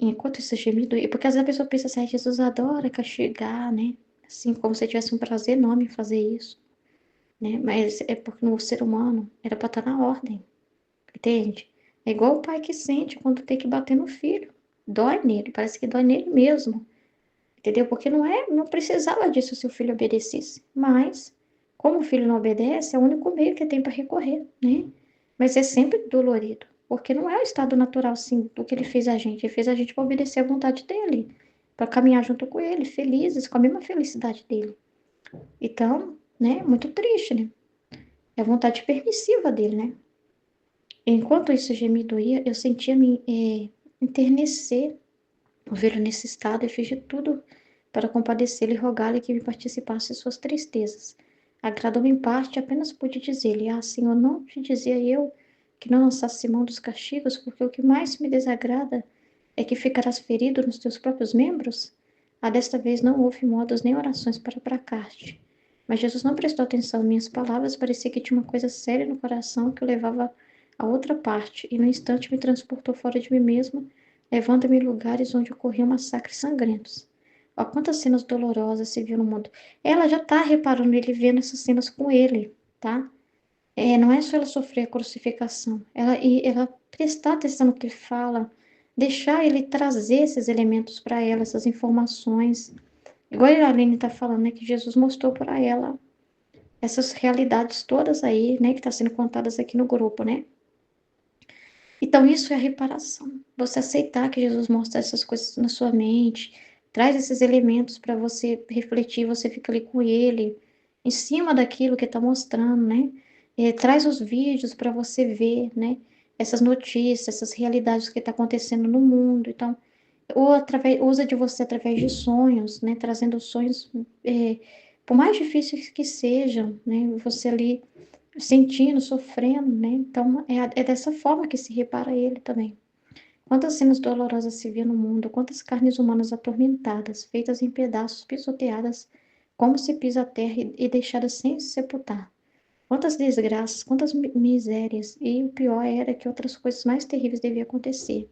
E enquanto esse gemido, e porque às vezes a pessoa pensa assim, "Ai, Jesus adora castigar, né? Assim, como se tivesse um prazer enorme em fazer isso, né? Mas é porque no ser humano era para estar na ordem, entende? É igual o pai que sente quando tem que bater no filho. Dói nele, parece que dói nele mesmo. Entendeu? Porque não precisava disso se o filho obedecesse. Mas, como o filho não obedece, é o único meio que tem para recorrer, né? Mas é sempre dolorido, porque não é o estado natural, assim, do que ele fez a gente. Ele fez a gente para obedecer à vontade dele, para caminhar junto com ele, felizes, com a mesma felicidade dele. Então, né, muito triste, né? É a vontade permissiva dele, né? Enquanto isso já me doía, eu sentia me enternecer, vê-lo nesse estado e fiz de tudo para compadecê-lo e rogar-lhe que me participasse de suas tristezas. Agradou-me em parte, apenas pude dizer-lhe: Ah, Senhor, não te dizia eu que não lançasse mão dos castigos, porque o que mais me desagrada é que ficarás ferido nos teus próprios membros? Ah, desta vez não houve modos nem orações para aplacar-te. Mas Jesus não prestou atenção às minhas palavras, parecia que tinha uma coisa séria no coração que o levava a outra parte, e no instante me transportou fora de mim mesma, levando-me em lugares onde ocorriam massacres sangrentos. Ó, quantas cenas dolorosas se viu no mundo. Ela já tá reparando ele, vendo essas cenas com ele, tá? Não é só ela sofrer a crucificação, ela prestar atenção no que ele fala, deixar ele trazer esses elementos para ela, essas informações. Igual a Aline tá falando, né, que Jesus mostrou para ela essas realidades todas aí, né, que tá sendo contadas aqui no grupo, né? Então, isso é a reparação. Você aceitar que Jesus mostra essas coisas na sua mente, traz esses elementos para você refletir, você fica ali com ele, em cima daquilo que está mostrando, né? Traz os vídeos para você ver, né? Essas notícias, essas realidades que está acontecendo no mundo. Então, usa de você através de sonhos, né? Trazendo sonhos, por mais difíceis que sejam, né? Você ali sentindo, sofrendo, né? Então, é dessa forma que se repara ele também. Quantas cenas dolorosas se vê no mundo, quantas carnes humanas atormentadas, feitas em pedaços, pisoteadas, como se pisa a terra e deixadas sem se sepultar. Quantas desgraças, quantas misérias, e o pior era que outras coisas mais terríveis deviam acontecer.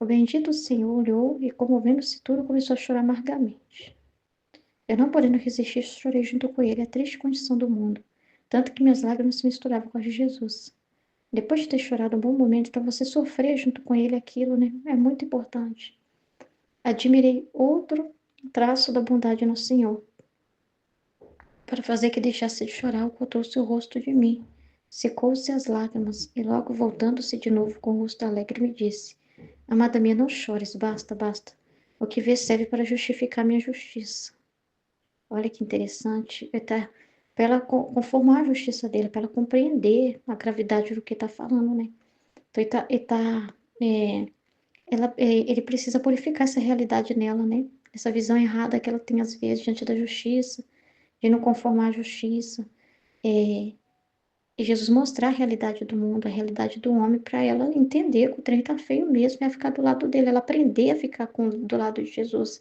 O bendito Senhor olhou e, comovendo-se tudo, começou a chorar amargamente. Eu não podendo resistir, chorei junto com ele a triste condição do mundo, tanto que minhas lágrimas se misturavam com as de Jesus. Depois de ter chorado um bom momento, para você sofrer junto com ele aquilo, né? É muito importante. Admirei outro traço da bondade no Senhor, para fazer que deixasse de chorar, ocultou-se o rosto de mim. Secou-se as lágrimas, e logo voltando-se de novo com o rosto alegre, me disse: Amada minha, não chores, basta, basta. O que vês serve para justificar minha justiça. Olha que interessante. Para ela conformar a justiça dele, para ela compreender a gravidade do que está falando, né? Então, ele precisa purificar essa realidade nela, né? Essa visão errada que ela tem às vezes diante da justiça, de não conformar a justiça. É, e Jesus mostrar a realidade do mundo, a realidade do homem, para ela entender que o trem tá feio mesmo, é ficar do lado dele, ela aprender a ficar do lado de Jesus,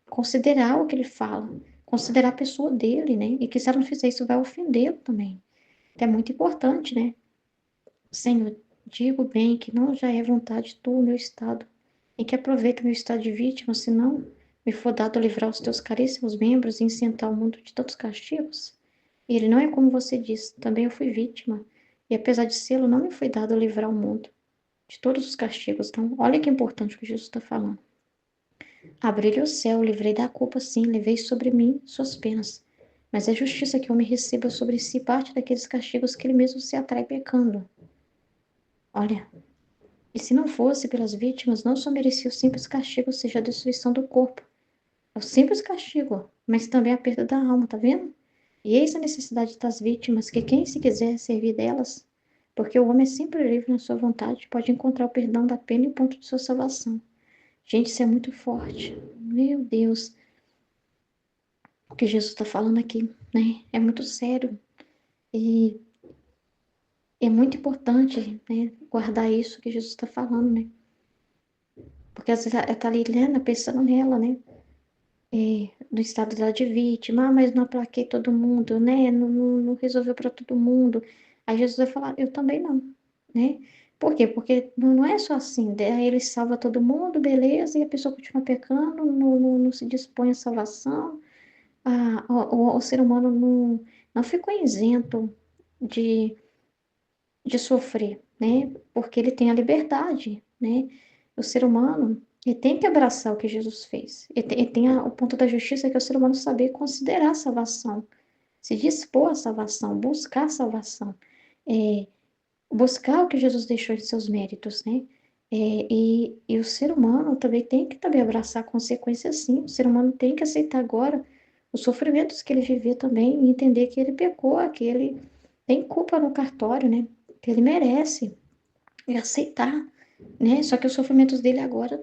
considerar o que ele fala, considerar a pessoa dele, né? E que se ela não fizer isso, vai ofendê-lo também. Então, é muito importante, né? Senhor, digo bem que não já é vontade tua o meu estado, e que aproveita o meu estado de vítima, se não me for dado livrar os teus caríssimos membros e isentar o mundo de tantos castigos. E ele não é como você diz, também eu fui vítima, e apesar de sê-lo, não me foi dado livrar o mundo de todos os castigos. Então, olha que importante o que Jesus está falando. Abri-lhe o céu, livrei da culpa, sim, levei sobre mim suas penas. Mas é justiça que eu me receba sobre si parte daqueles castigos que ele mesmo se atrai pecando. Olha, e se não fosse pelas vítimas, não só merecia o simples castigo, ou seja, a destruição do corpo. É o simples castigo, mas também a perda da alma, tá vendo? E eis a necessidade das vítimas, que quem se quiser servir delas, porque o homem é sempre livre na sua vontade, pode encontrar o perdão da pena e o ponto de sua salvação. Gente, isso é muito forte. Meu Deus, o que Jesus está falando aqui, né? É muito sério. E é muito importante, né? Guardar isso que Jesus está falando, né? Porque às vezes ela está ali, né, pensando nela, né? No estado dela de vítima, mas não aplaquei todo mundo, né? Não resolveu para todo mundo. Aí Jesus vai falar, eu também não, né? Por quê? Porque não é só assim, daí ele salva todo mundo, beleza, e a pessoa continua pecando, não se dispõe à salvação. O ser humano não ficou isento de, de sofrer, né? Porque ele tem a liberdade, né? O ser humano, ele tem que abraçar o que Jesus fez. Ele tem o ponto da justiça que é o ser humano saber considerar a salvação, se dispor à salvação, buscar a salvação, é, buscar o que Jesus deixou de seus méritos, né? E o ser humano também tem que também abraçar a consequência sim. O ser humano tem que aceitar agora os sofrimentos que ele viveu também e entender que ele pecou, que ele tem culpa no cartório, né? Que ele merece e aceitar, né? Só que os sofrimentos dele agora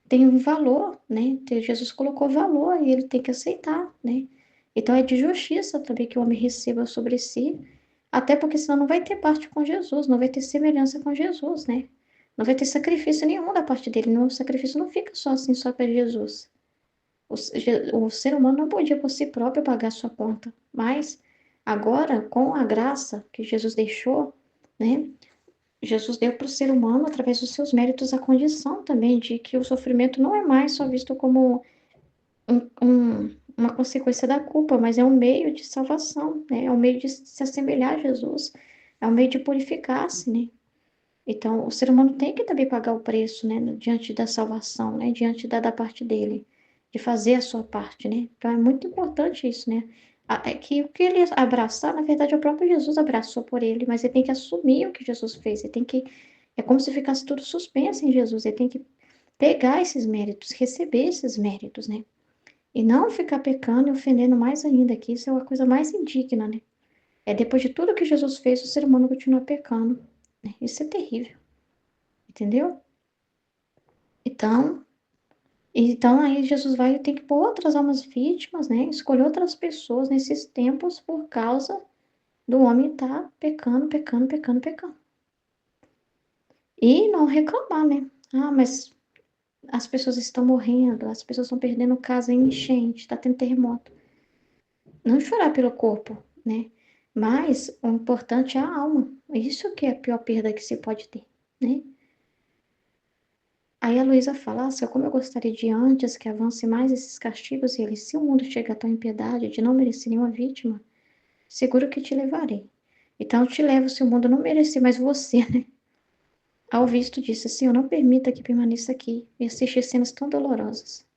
têm um valor, né? Jesus colocou valor e ele tem que aceitar, né? Então é de justiça também que o homem receba sobre si, até porque senão não vai ter parte com Jesus, não vai ter semelhança com Jesus, né? Não vai ter sacrifício nenhum da parte dele, o sacrifício não fica só assim, só para Jesus. O ser humano não podia por si próprio pagar sua conta, mas agora, com a graça que Jesus deixou, né? Jesus deu para o ser humano, através dos seus méritos, a condição também de que o sofrimento não é mais só visto como uma consequência da culpa, mas é um meio de salvação, né? É um meio de se assemelhar a Jesus, é um meio de purificar-se, né? Então, o ser humano tem que também pagar o preço, né? Diante da salvação, né? Diante da parte dele, de fazer a sua parte, né? Então, é muito importante isso, né? É que o que ele abraçar, na verdade, o próprio Jesus abraçou por ele, mas ele tem que assumir o que Jesus fez, ele tem que, é como se ficasse tudo suspenso em Jesus, ele tem que pegar esses méritos, receber esses méritos, né? E não ficar pecando e ofendendo mais ainda, que isso é uma coisa mais indigna, né? É depois de tudo que Jesus fez, o ser humano continua pecando, né? Isso é terrível, entendeu? Então, então aí Jesus vai ter que pôr outras almas vítimas, né? Escolher outras pessoas nesses tempos por causa do homem estar pecando, pecando, pecando, pecando. E não reclamar, né? Ah, mas as pessoas estão morrendo, as pessoas estão perdendo casa em enchente, está tendo terremoto. Não chorar pelo corpo, né? Mas o importante é a alma. Isso que é a pior perda que se pode ter, né? Aí a Luísa fala, como eu gostaria de antes que avance mais esses castigos, e ele, se o mundo chega a tal impiedade de não merecer nenhuma vítima, seguro que te levarei. Então eu te levo se o mundo não merecer mais você, né? Ao visto disse, Senhor, não permita que permaneça aqui e assistir cenas tão dolorosas.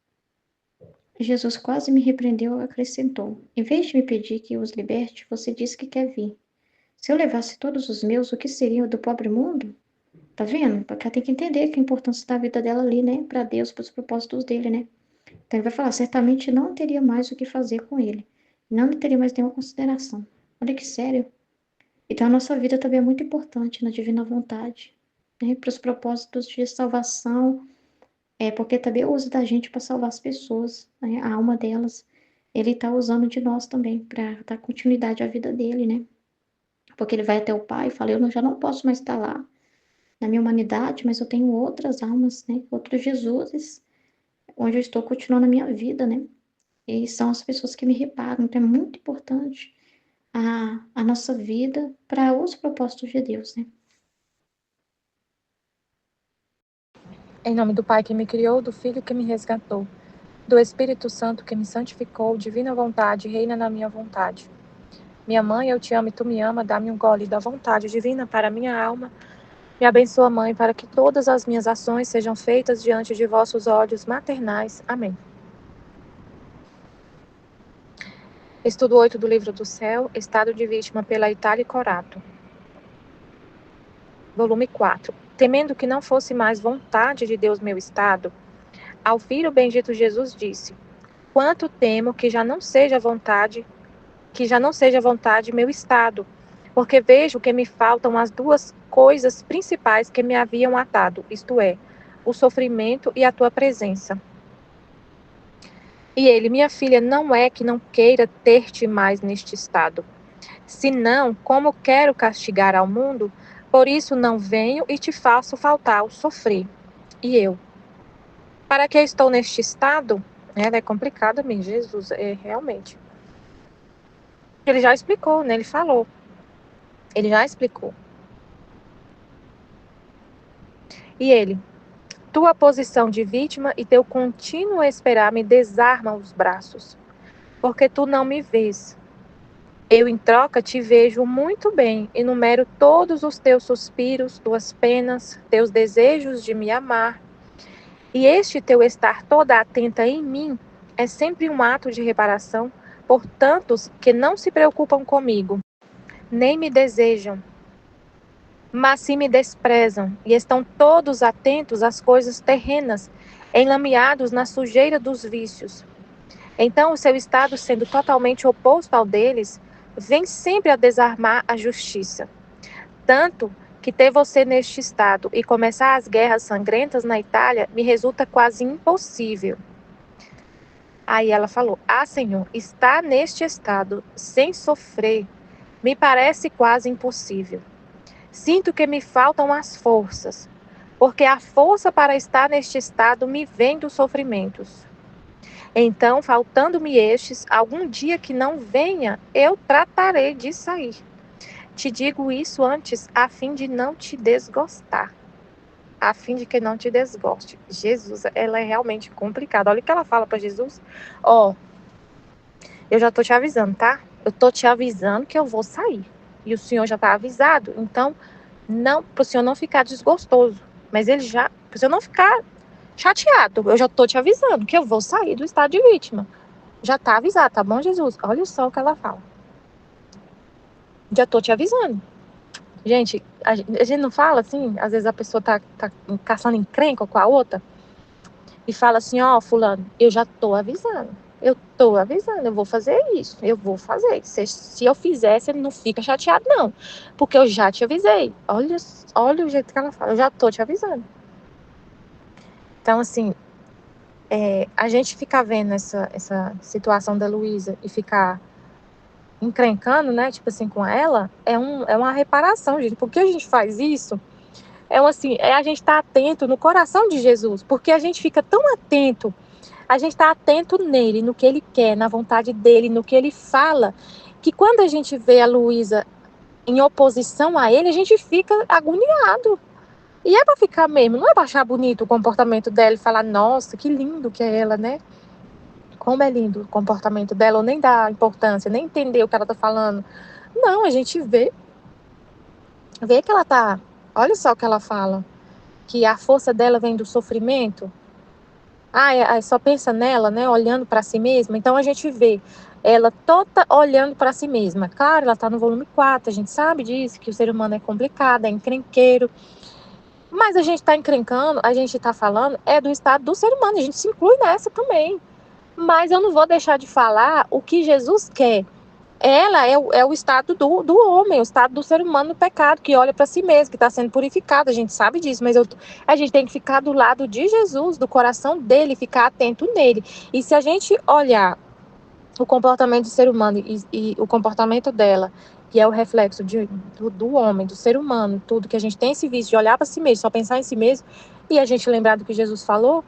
Jesus quase me repreendeu e acrescentou, em vez de me pedir que os liberte, você disse que quer vir. Se eu levasse todos os meus, o que seria do pobre mundo? Tá vendo? Porque ela tem que entender que a importância da vida dela ali, né? Para Deus, para os propósitos dele, né? Então ele vai falar, certamente não teria mais o que fazer com ele. Não teria mais nenhuma consideração. Olha que sério. Então a nossa vida também é muito importante na divina vontade, né? Para os propósitos de salvação, porque também usa da gente para salvar as pessoas, né? A alma delas. Ele está usando de nós também para dar continuidade à vida dele, né? Porque ele vai até o Pai e fala, já não posso mais estar lá na minha humanidade, mas eu tenho outras almas, né? Outros Jesuses, onde eu estou continuando a minha vida, né? E são as pessoas que me reparam. Então é muito importante a nossa vida para os propósitos de Deus, né? Em nome do Pai que me criou, do Filho que me resgatou, do Espírito Santo que me santificou, divina vontade, reina na minha vontade. Minha mãe, eu te amo e tu me ama, dá-me um gole da vontade divina para minha alma. Me abençoa, Mãe, para que todas as minhas ações sejam feitas diante de vossos olhos maternais. Amém. Estudo 8 do Livro do Céu, Estado de Vítima pela Itália Corato. Volume 4. Temendo que não fosse mais vontade de Deus meu estado, ao Filho bendito Jesus disse, quanto temo que já não seja vontade meu estado, porque vejo que me faltam as duas coisas principais que me haviam atado, isto é, o sofrimento e a tua presença. E ele, minha filha, não é que não queira ter-te mais neste estado, senão, como quero castigar ao mundo, por isso não venho e te faço faltar o sofrer. E eu, para que estou neste estado? É complicado mesmo, Jesus, realmente. Ele já explicou, né? Ele falou. Ele já explicou. E ele, tua posição de vítima e teu contínuo esperar me desarmam os braços, porque tu não me vês. Eu, em troca, te vejo muito bem, enumero todos os teus suspiros, tuas penas, teus desejos de me amar. E este teu estar toda atenta em mim é sempre um ato de reparação por tantos que não se preocupam comigo, nem me desejam, mas se me desprezam e estão todos atentos às coisas terrenas, enlameados na sujeira dos vícios. Então, o seu estado, sendo totalmente oposto ao deles, vem sempre a desarmar a justiça. Tanto que ter você neste estado e começar as guerras sangrentas na Itália me resulta quase impossível. Aí ela falou, Senhor, estar neste estado sem sofrer me parece quase impossível. Sinto que me faltam as forças, porque a força para estar neste estado me vem dos sofrimentos. Então, faltando-me estes, algum dia que não venha, eu tratarei de sair. Te digo isso antes, a fim de não te desgostar. A fim de que não te desgoste. Jesus, ela é realmente complicada. Olha o que ela fala para Jesus. Eu já tô te avisando, tá? Eu tô te avisando que eu vou sair. E o senhor já tá avisado. Então, não, pro senhor não ficar desgostoso. Mas ele já, pro senhor não ficar chateado. Eu já tô te avisando que eu vou sair do estado de vítima. Já tá avisado, tá bom, Jesus? Olha só o que ela fala. Já tô te avisando. Gente, a gente não fala assim, às vezes a pessoa tá caçando encrenca com a outra e fala assim, fulano, eu já tô avisando. Eu tô avisando, eu vou fazer isso, eu vou fazer. Se eu fizer, você não fica chateado, não. Porque eu já te avisei. Olha o jeito que ela fala, eu já tô te avisando. Então, assim, a gente ficar vendo essa situação da Luísa e ficar encrencando, né, tipo assim, com ela, é uma reparação, gente. Por que a gente faz isso? A gente estar atento no coração de Jesus, porque a gente fica tão atento, a gente está atento nele, no que ele quer, na vontade dele, no que ele fala, que quando a gente vê a Luísa em oposição a ele, a gente fica agoniado. E é para ficar mesmo, não é para achar bonito o comportamento dela e falar, nossa, que lindo que é ela, né? Como é lindo o comportamento dela, ou nem dá importância, nem entender o que ela tá falando. Não, a gente vê que ela tá, olha só o que ela fala, que a força dela vem do sofrimento. Só pensa nela, né, olhando para si mesma. Então a gente vê ela toda olhando para si mesma. Claro, ela está no volume 4, a gente sabe disso, que o ser humano é complicado, é encrenqueiro. Mas a gente está encrencando, a gente está falando, é do estado do ser humano, a gente se inclui nessa também. Mas eu não vou deixar de falar o que Jesus quer. Ela é o estado do homem, o estado do ser humano no pecado, que olha para si mesmo, que está sendo purificado. A gente sabe disso, mas a gente tem que ficar do lado de Jesus, do coração dele, ficar atento nele. E se a gente olhar o comportamento do ser humano e o comportamento dela, que é o reflexo do homem, do ser humano, tudo que a gente tem esse vício de olhar para si mesmo, só pensar em si mesmo, e a gente lembrar do que Jesus falou,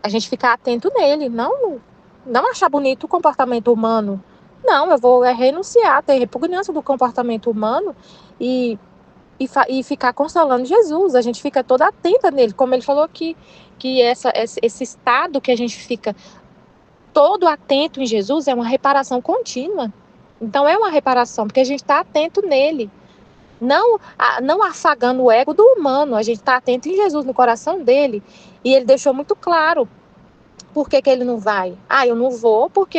a gente ficar atento nele, não achar bonito o comportamento humano. Não, eu vou renunciar, ter repugnância do comportamento humano e ficar consolando Jesus. A gente fica toda atenta nele, como ele falou que esse estado que a gente fica todo atento em Jesus é uma reparação contínua. Então é uma reparação, porque a gente está atento nele. Não afagando o ego do humano, a gente está atento em Jesus, no coração dele. E ele deixou muito claro por que ele não vai. Eu não vou porque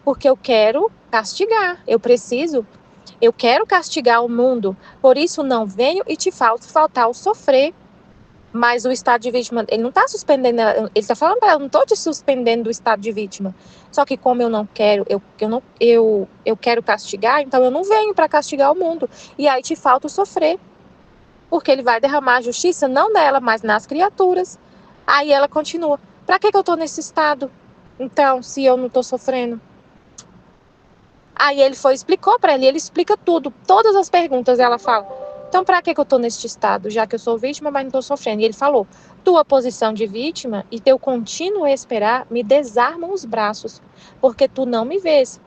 porque eu quero castigar. Eu quero castigar o mundo. Por isso não venho e te faltar o sofrer. Mas o estado de vítima, ele não está suspendendo, ele está falando para ela, eu não estou te suspendendo do estado de vítima. Só que como eu não quero, eu quero castigar, então eu não venho para castigar o mundo. E aí te falta o sofrer. Porque ele vai derramar a justiça não nela, mas nas criaturas. Aí ela continua. Para que eu estou nesse estado? Então, se eu não estou sofrendo. Aí explicou para ela, e ele explica tudo, todas as perguntas, ela fala, então para que eu estou neste estado, já que eu sou vítima, mas não estou sofrendo? E ele falou, tua posição de vítima e teu contínuo esperar me desarmam os braços, porque tu não me vês.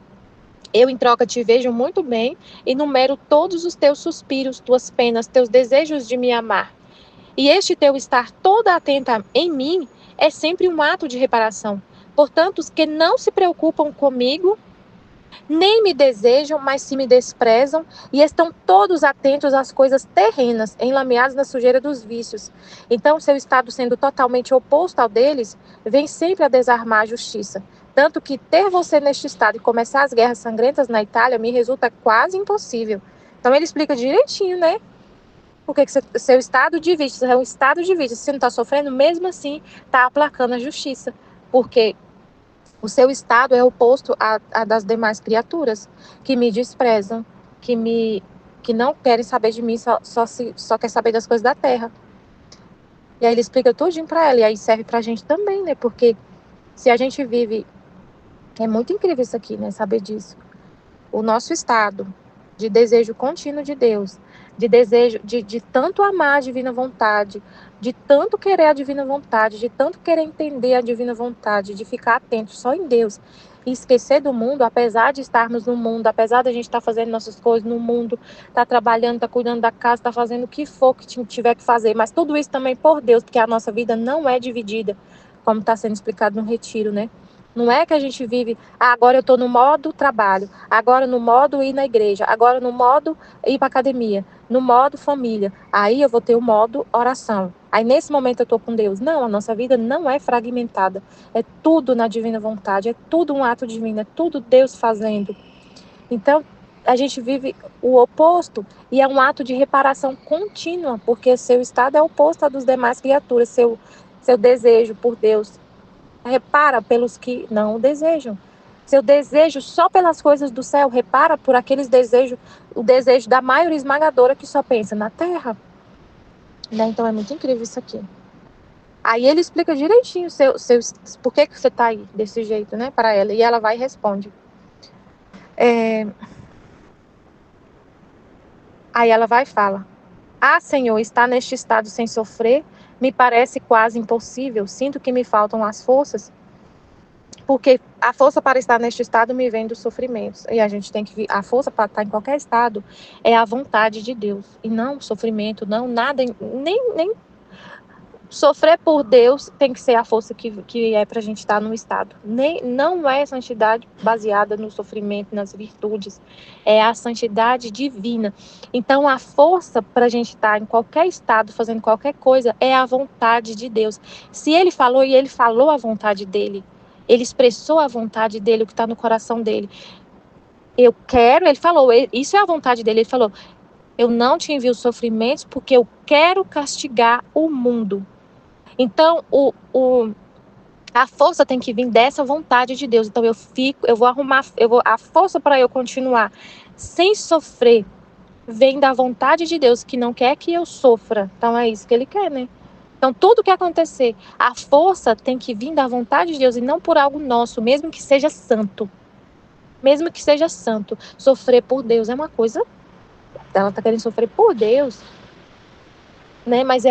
Eu, em troca, te vejo muito bem e numero todos os teus suspiros, tuas penas, teus desejos de me amar. E este teu estar toda atenta em mim é sempre um ato de reparação. Portanto, os que não se preocupam comigo nem me desejam, mas se me desprezam, e estão todos atentos às coisas terrenas, enlameados na sujeira dos vícios. Então, seu estado sendo totalmente oposto ao deles, vem sempre a desarmar a justiça. Tanto que ter você neste estado e começar as guerras sangrentas na Itália me resulta quase impossível. Então, ele explica direitinho, né? Porque seu estado de vício é um estado de vício. Se você não está sofrendo, mesmo assim, está aplacando a justiça. Porque o seu estado é oposto a das demais criaturas que me desprezam, que não querem saber de mim, só quer saber das coisas da terra. E aí ele explica tudinho para ela, e aí serve para a gente também, né? Porque se a gente vive, é muito incrível isso aqui, né? Saber disso. O nosso estado de desejo contínuo de Deus, de desejo de tanto amar a divina vontade, de tanto querer a divina vontade, de tanto querer entender a divina vontade, de ficar atento só em Deus e esquecer do mundo, apesar de estarmos no mundo, apesar da gente estar fazendo nossas coisas no mundo, estar trabalhando, estar cuidando da casa, estar fazendo o que for que tiver que fazer, mas tudo isso também por Deus, porque a nossa vida não é dividida, como está sendo explicado no retiro, né? Não é que a gente vive, agora eu estou no modo trabalho, agora no modo ir na igreja, agora no modo ir para academia, no modo família. Aí eu vou ter o modo oração. Aí nesse momento eu estou com Deus. Não, a nossa vida não é fragmentada. É tudo na divina vontade, é tudo um ato divino, é tudo Deus fazendo. Então, a gente vive o oposto e é um ato de reparação contínua, porque seu estado é oposto ao dos demais criaturas, seu desejo por Deus. Repara pelos que não o desejam. Seu desejo só pelas coisas do céu, repara por aqueles desejos, o desejo da maioria esmagadora que só pensa na terra. Né? Então é muito incrível isso aqui. Aí ele explica direitinho por que você está aí desse jeito, né, para ela. E ela vai e responde. Aí ela vai e fala: Senhor, estar neste estado sem sofrer me parece quase impossível. Sinto que me faltam as forças Porque a força para estar neste estado me vem dos sofrimentos. E a gente tem que... A força para estar em qualquer estado é a vontade de Deus. E não o sofrimento, não nada... Nem sofrer por Deus tem que ser a força que é para a gente estar no estado. Não é santidade baseada no sofrimento, nas virtudes. É a santidade divina. Então, a força para a gente estar em qualquer estado, fazendo qualquer coisa, é a vontade de Deus. Se ele falou e ele falou a vontade dele, ele expressou a vontade dele, o que está no coração dele. Eu quero, ele falou, isso é a vontade dele. Ele falou, eu não te envio sofrimentos porque eu quero castigar o mundo. Então, a força tem que vir dessa vontade de Deus. Então, a força para eu continuar sem sofrer vem da vontade de Deus, que não quer que eu sofra. Então, é isso que ele quer, né? Então, tudo que acontecer, a força tem que vir da vontade de Deus e não por algo nosso, mesmo que seja santo. Mesmo que seja santo. Sofrer por Deus é uma coisa... Ela está querendo sofrer por Deus, né? Mas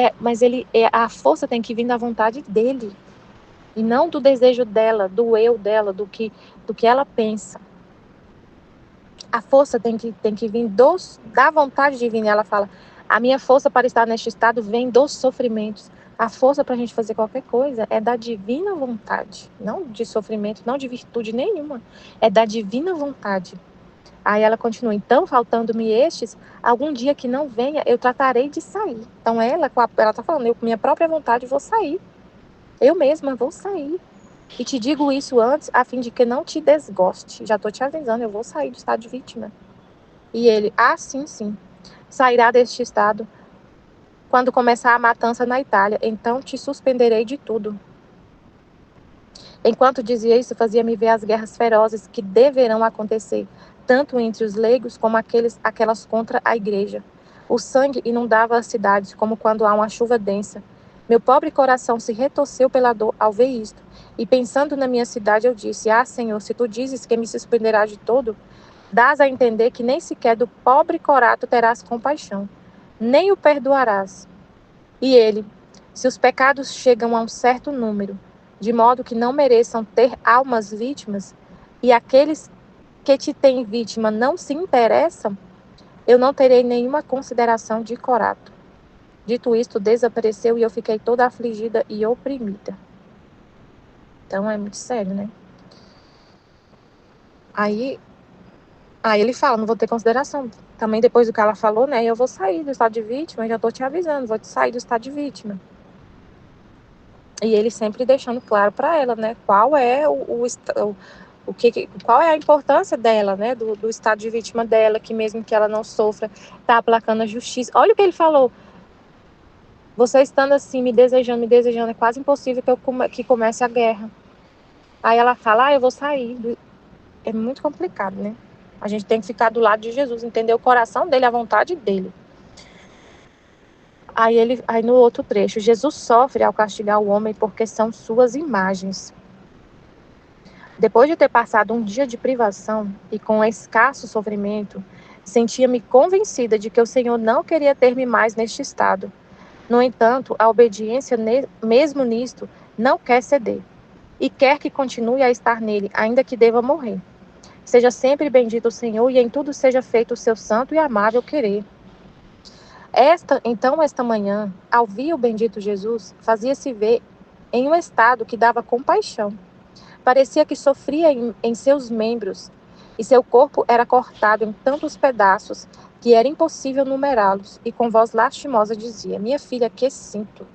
a força tem que vir da vontade dele. E não do desejo dela, do eu dela, do que ela pensa. A força tem que vir da vontade divina. Ela fala, a minha força para estar neste estado vem dos sofrimentos. A força para a gente fazer qualquer coisa é da divina vontade. Não de sofrimento, não de virtude nenhuma. É da divina vontade. Aí ela continua, então, faltando-me estes, algum dia que não venha, eu tratarei de sair. Então ela está falando, eu com minha própria vontade vou sair. Eu mesma vou sair. E te digo isso antes, a fim de que não te desgoste. Já estou te avisando, eu vou sair do estado de vítima. E ele, sim, sairá deste estado quando começar a matança na Itália. Então te suspenderei de tudo. Enquanto dizia isso, fazia-me ver as guerras ferozes que deverão acontecer, tanto entre os leigos como aquelas contra a igreja. O sangue inundava as cidades, como quando há uma chuva densa. Meu pobre coração se retorceu pela dor ao ver isto, e pensando na minha cidade eu disse, Senhor, se tu dizes que me suspenderás de todo, dás a entender que nem sequer do pobre corato terás compaixão, nem o perdoarás. E ele, se os pecados chegam a um certo número, de modo que não mereçam ter almas vítimas, e aqueles que te têm vítima não se interessam, eu não terei nenhuma consideração de corato. Dito isto, desapareceu e eu fiquei toda afligida e oprimida. Então é muito sério, né? Aí ele fala, não vou ter consideração. Também depois do que ela falou, né? Eu vou sair do estado de vítima, já tô te avisando, vou sair do estado de vítima. E ele sempre deixando claro para ela, né? Qual é qual é a importância dela, né? Do estado de vítima dela, que mesmo que ela não sofra, tá aplacando a justiça. Olha o que ele falou. Você estando assim, me desejando, é quase impossível que comece a guerra. Aí ela fala, eu vou sair. É muito complicado, né? A gente tem que ficar do lado de Jesus, entender o coração dele, a vontade dele. Aí no outro trecho, Jesus sofre ao castigar o homem porque são suas imagens. Depois de ter passado um dia de privação e com escasso sofrimento, sentia-me convencida de que o Senhor não queria ter-me mais neste estado. No entanto, a obediência, mesmo nisto, não quer ceder, e quer que continue a estar nele, ainda que deva morrer. Seja sempre bendito o Senhor, e em tudo seja feito o seu santo e amável querer. Esta manhã, ao vir o bendito Jesus, fazia-se ver em um estado que dava compaixão. Parecia que sofria em seus membros, e seu corpo era cortado em tantos pedaços que era impossível numerá-los, e com voz lastimosa dizia, minha filha, que sinto?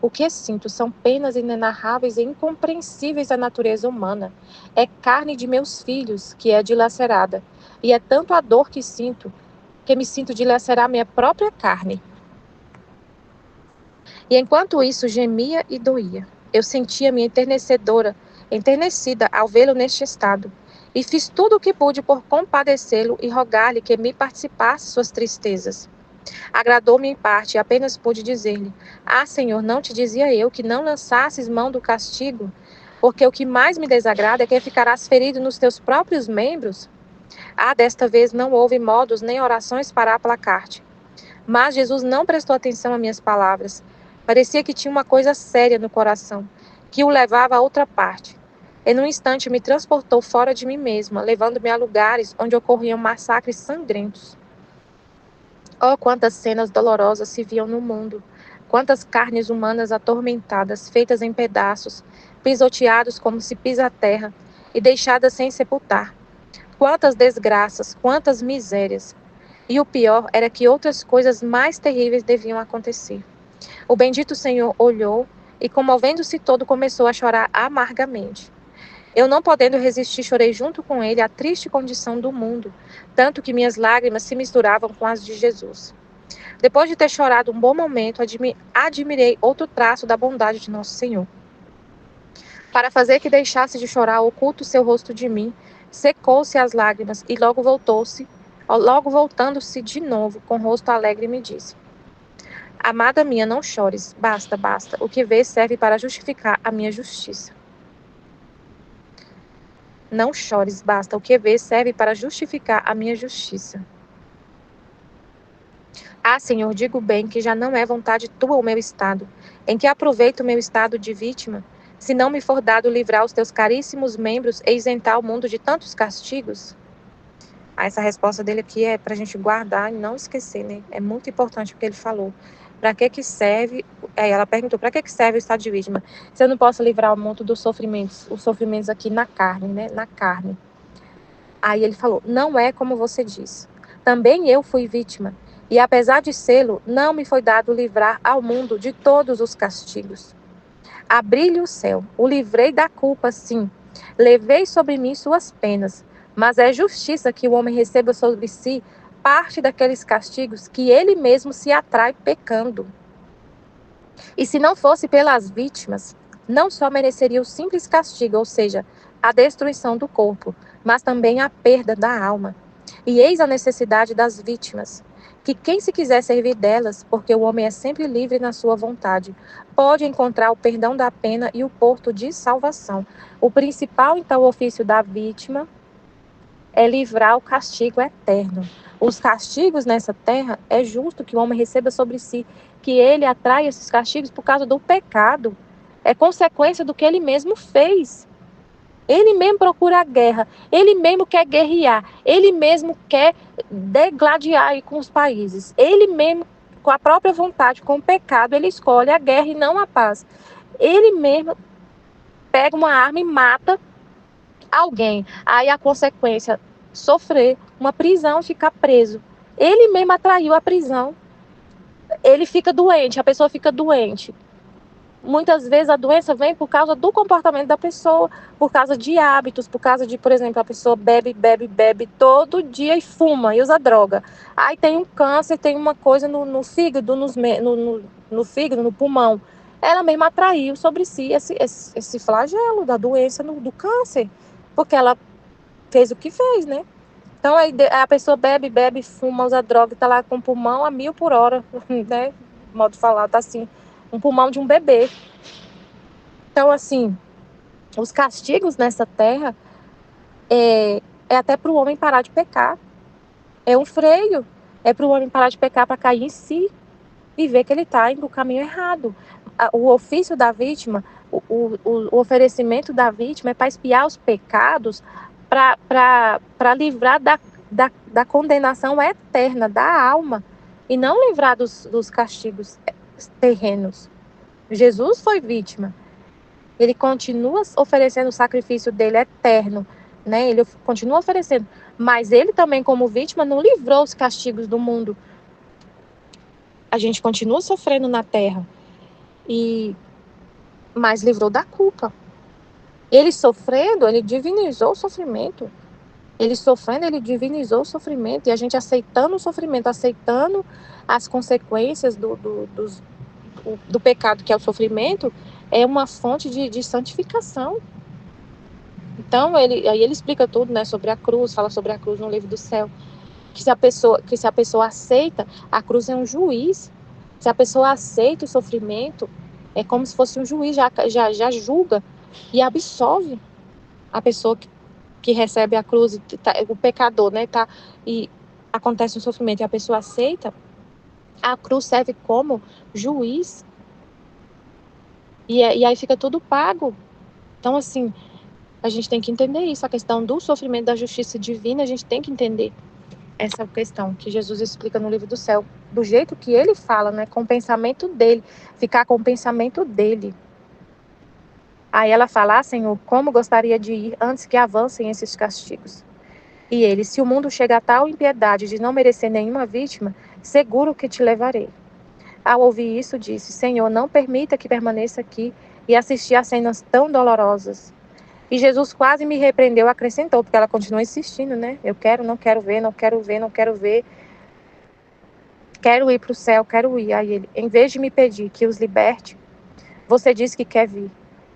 O que sinto são penas inenarráveis e incompreensíveis à natureza humana. É carne de meus filhos que é dilacerada, e é tanto a dor que me sinto dilacerar minha própria carne. E enquanto isso gemia e doía, eu sentia-me enternecida ao vê-lo neste estado, e fiz tudo o que pude por compadecê-lo e rogar-lhe que me participasse suas tristezas. Agradou-me em parte e apenas pude dizer-lhe, Senhor, não te dizia eu que não lançasses mão do castigo? Porque o que mais me desagrada é que ficarás ferido nos teus próprios membros? Desta vez não houve modos nem orações para aplacar-te. Mas Jesus não prestou atenção a minhas palavras. Parecia que tinha uma coisa séria no coração, que o levava a outra parte. e num instante me transportou fora de mim mesma, levando-me a lugares onde ocorriam massacres sangrentos. Oh, quantas cenas dolorosas se viam no mundo! Quantas carnes humanas atormentadas, feitas em pedaços, pisoteados como se pisa a terra, e deixadas sem sepultar. Quantas desgraças, quantas misérias! E o pior era que outras coisas mais terríveis deviam acontecer. O bendito Senhor olhou e, comovendo-se todo, começou a chorar amargamente. Eu, não podendo resistir, chorei junto com ele a triste condição do mundo, tanto que minhas lágrimas se misturavam com as de Jesus. Depois de ter chorado um bom momento, admirei outro traço da bondade de nosso Senhor. Para fazer que deixasse de chorar, oculto seu rosto de mim, secou-se as lágrimas e logo voltando-se de novo, com rosto alegre, me disse: Amada minha, não chores, basta, basta, o que vês serve para justificar a minha justiça. Não chores, basta, o que vês serve para justificar a minha justiça. Ah, Senhor, digo bem que já não é vontade tua o meu estado, em que aproveito o meu estado de vítima, se não me for dado livrar os teus caríssimos membros e isentar o mundo de tantos castigos? Essa resposta dele aqui é para a gente guardar e não esquecer, né? É muito importante o que ele falou. Para que serve? Ela perguntou: para que serve o estado de vítima? Se eu não posso livrar o mundo dos sofrimentos, os sofrimentos aqui na carne, né? Na carne. Aí ele falou: não é como você diz. Também eu fui vítima. E apesar de sê-lo, não me foi dado livrar ao mundo de todos os castigos. Abri-lhe o céu, o livrei da culpa, sim. Levei sobre mim suas penas. Mas é justiça que o homem receba sobre si parte daqueles castigos que ele mesmo se atrai pecando. E se não fosse pelas vítimas, não só mereceria o simples castigo, ou seja, a destruição do corpo, mas também a perda da alma. E eis a necessidade das vítimas, que quem se quiser servir delas, porque o homem é sempre livre na sua vontade, pode encontrar o perdão da pena e o porto de salvação. O principal, então, ofício da vítima é livrar o castigo eterno. Os castigos nessa terra, é justo que o homem receba sobre si, que ele atrai esses castigos por causa do pecado. É consequência do que ele mesmo fez. Ele mesmo procura a guerra, ele mesmo quer guerrear, ele mesmo quer degladiar aí com os países. Ele mesmo, com a própria vontade, com o pecado, ele escolhe a guerra e não a paz. Ele mesmo pega uma arma e mata alguém. Aí a consequência, sofrer uma prisão, ficar preso. Ele mesmo atraiu a prisão. Ele fica doente, a pessoa fica doente. Muitas vezes a doença vem por causa do comportamento da pessoa, por causa de hábitos, por causa de, por exemplo, a pessoa bebe todo dia e fuma e usa droga. Aí tem um câncer, tem uma coisa no fígado, no fígado, no pulmão. Ela mesma atraiu sobre si esse flagelo da doença, do câncer, porque ela fez o que fez, né? Então aí a pessoa bebe, fuma, usa droga, tá lá com o pulmão a 1000 por hora, né? Modo de falar, tá assim, um pulmão de um bebê. Então, assim, os castigos nessa terra é até para o homem parar de pecar. É um freio. É para o homem parar de pecar, para cair em si e ver que ele está indo no caminho errado. O ofício da vítima, o oferecimento da vítima é para expiar os pecados, para livrar da condenação eterna da alma e não livrar dos castigos terrenos. Jesus foi vítima. Ele continua oferecendo o sacrifício dele eterno, né? Ele continua oferecendo. Mas ele também, como vítima, não livrou os castigos do mundo. A gente continua sofrendo na terra. Mas livrou da culpa. Ele sofrendo, ele divinizou o sofrimento. Ele sofrendo, ele divinizou o sofrimento. E a gente aceitando o sofrimento, aceitando as consequências do pecado, que é o sofrimento, é uma fonte de santificação. Então, aí ele explica tudo, né, sobre a cruz, fala sobre a cruz no livro do céu, que se a pessoa aceita, a cruz é um juiz. Se a pessoa aceita o sofrimento, é como se fosse um juiz, já julga e absolve a pessoa que recebe a cruz, o pecador, né, e acontece um sofrimento e a pessoa aceita, a cruz serve como juiz. E aí fica tudo pago. Então, assim, A gente tem que entender isso, a questão do sofrimento da justiça divina, a gente tem que entender essa questão que Jesus explica no livro do céu, do jeito que ele fala, né, com o pensamento dele, ficar com o pensamento dele. Aí ela fala, Senhor, como gostaria de ir antes que avancem esses castigos. E ele, se o mundo chega a tal impiedade de não merecer nenhuma vítima, seguro que te levarei. Ao ouvir isso, disse, Senhor, não permita que permaneça aqui e assistir a cenas tão dolorosas. E Jesus quase me repreendeu, acrescentou, porque ela continua insistindo, né? Eu quero, não quero ver, não quero ver, não quero ver. Quero ir para o céu, quero ir. Aí ele, em vez de me pedir que os liberte, você disse que quer vir.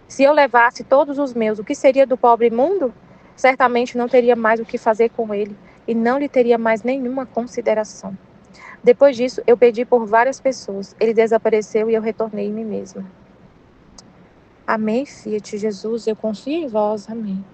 Se eu levasse todos os meus, o que seria do pobre mundo? Certamente não teria mais o que fazer com ele e não lhe teria mais nenhuma consideração. Depois disso, eu pedi por várias pessoas. Ele desapareceu e eu retornei em mim mesma. Amém, Fiat Jesus, eu confio em vós. Amém.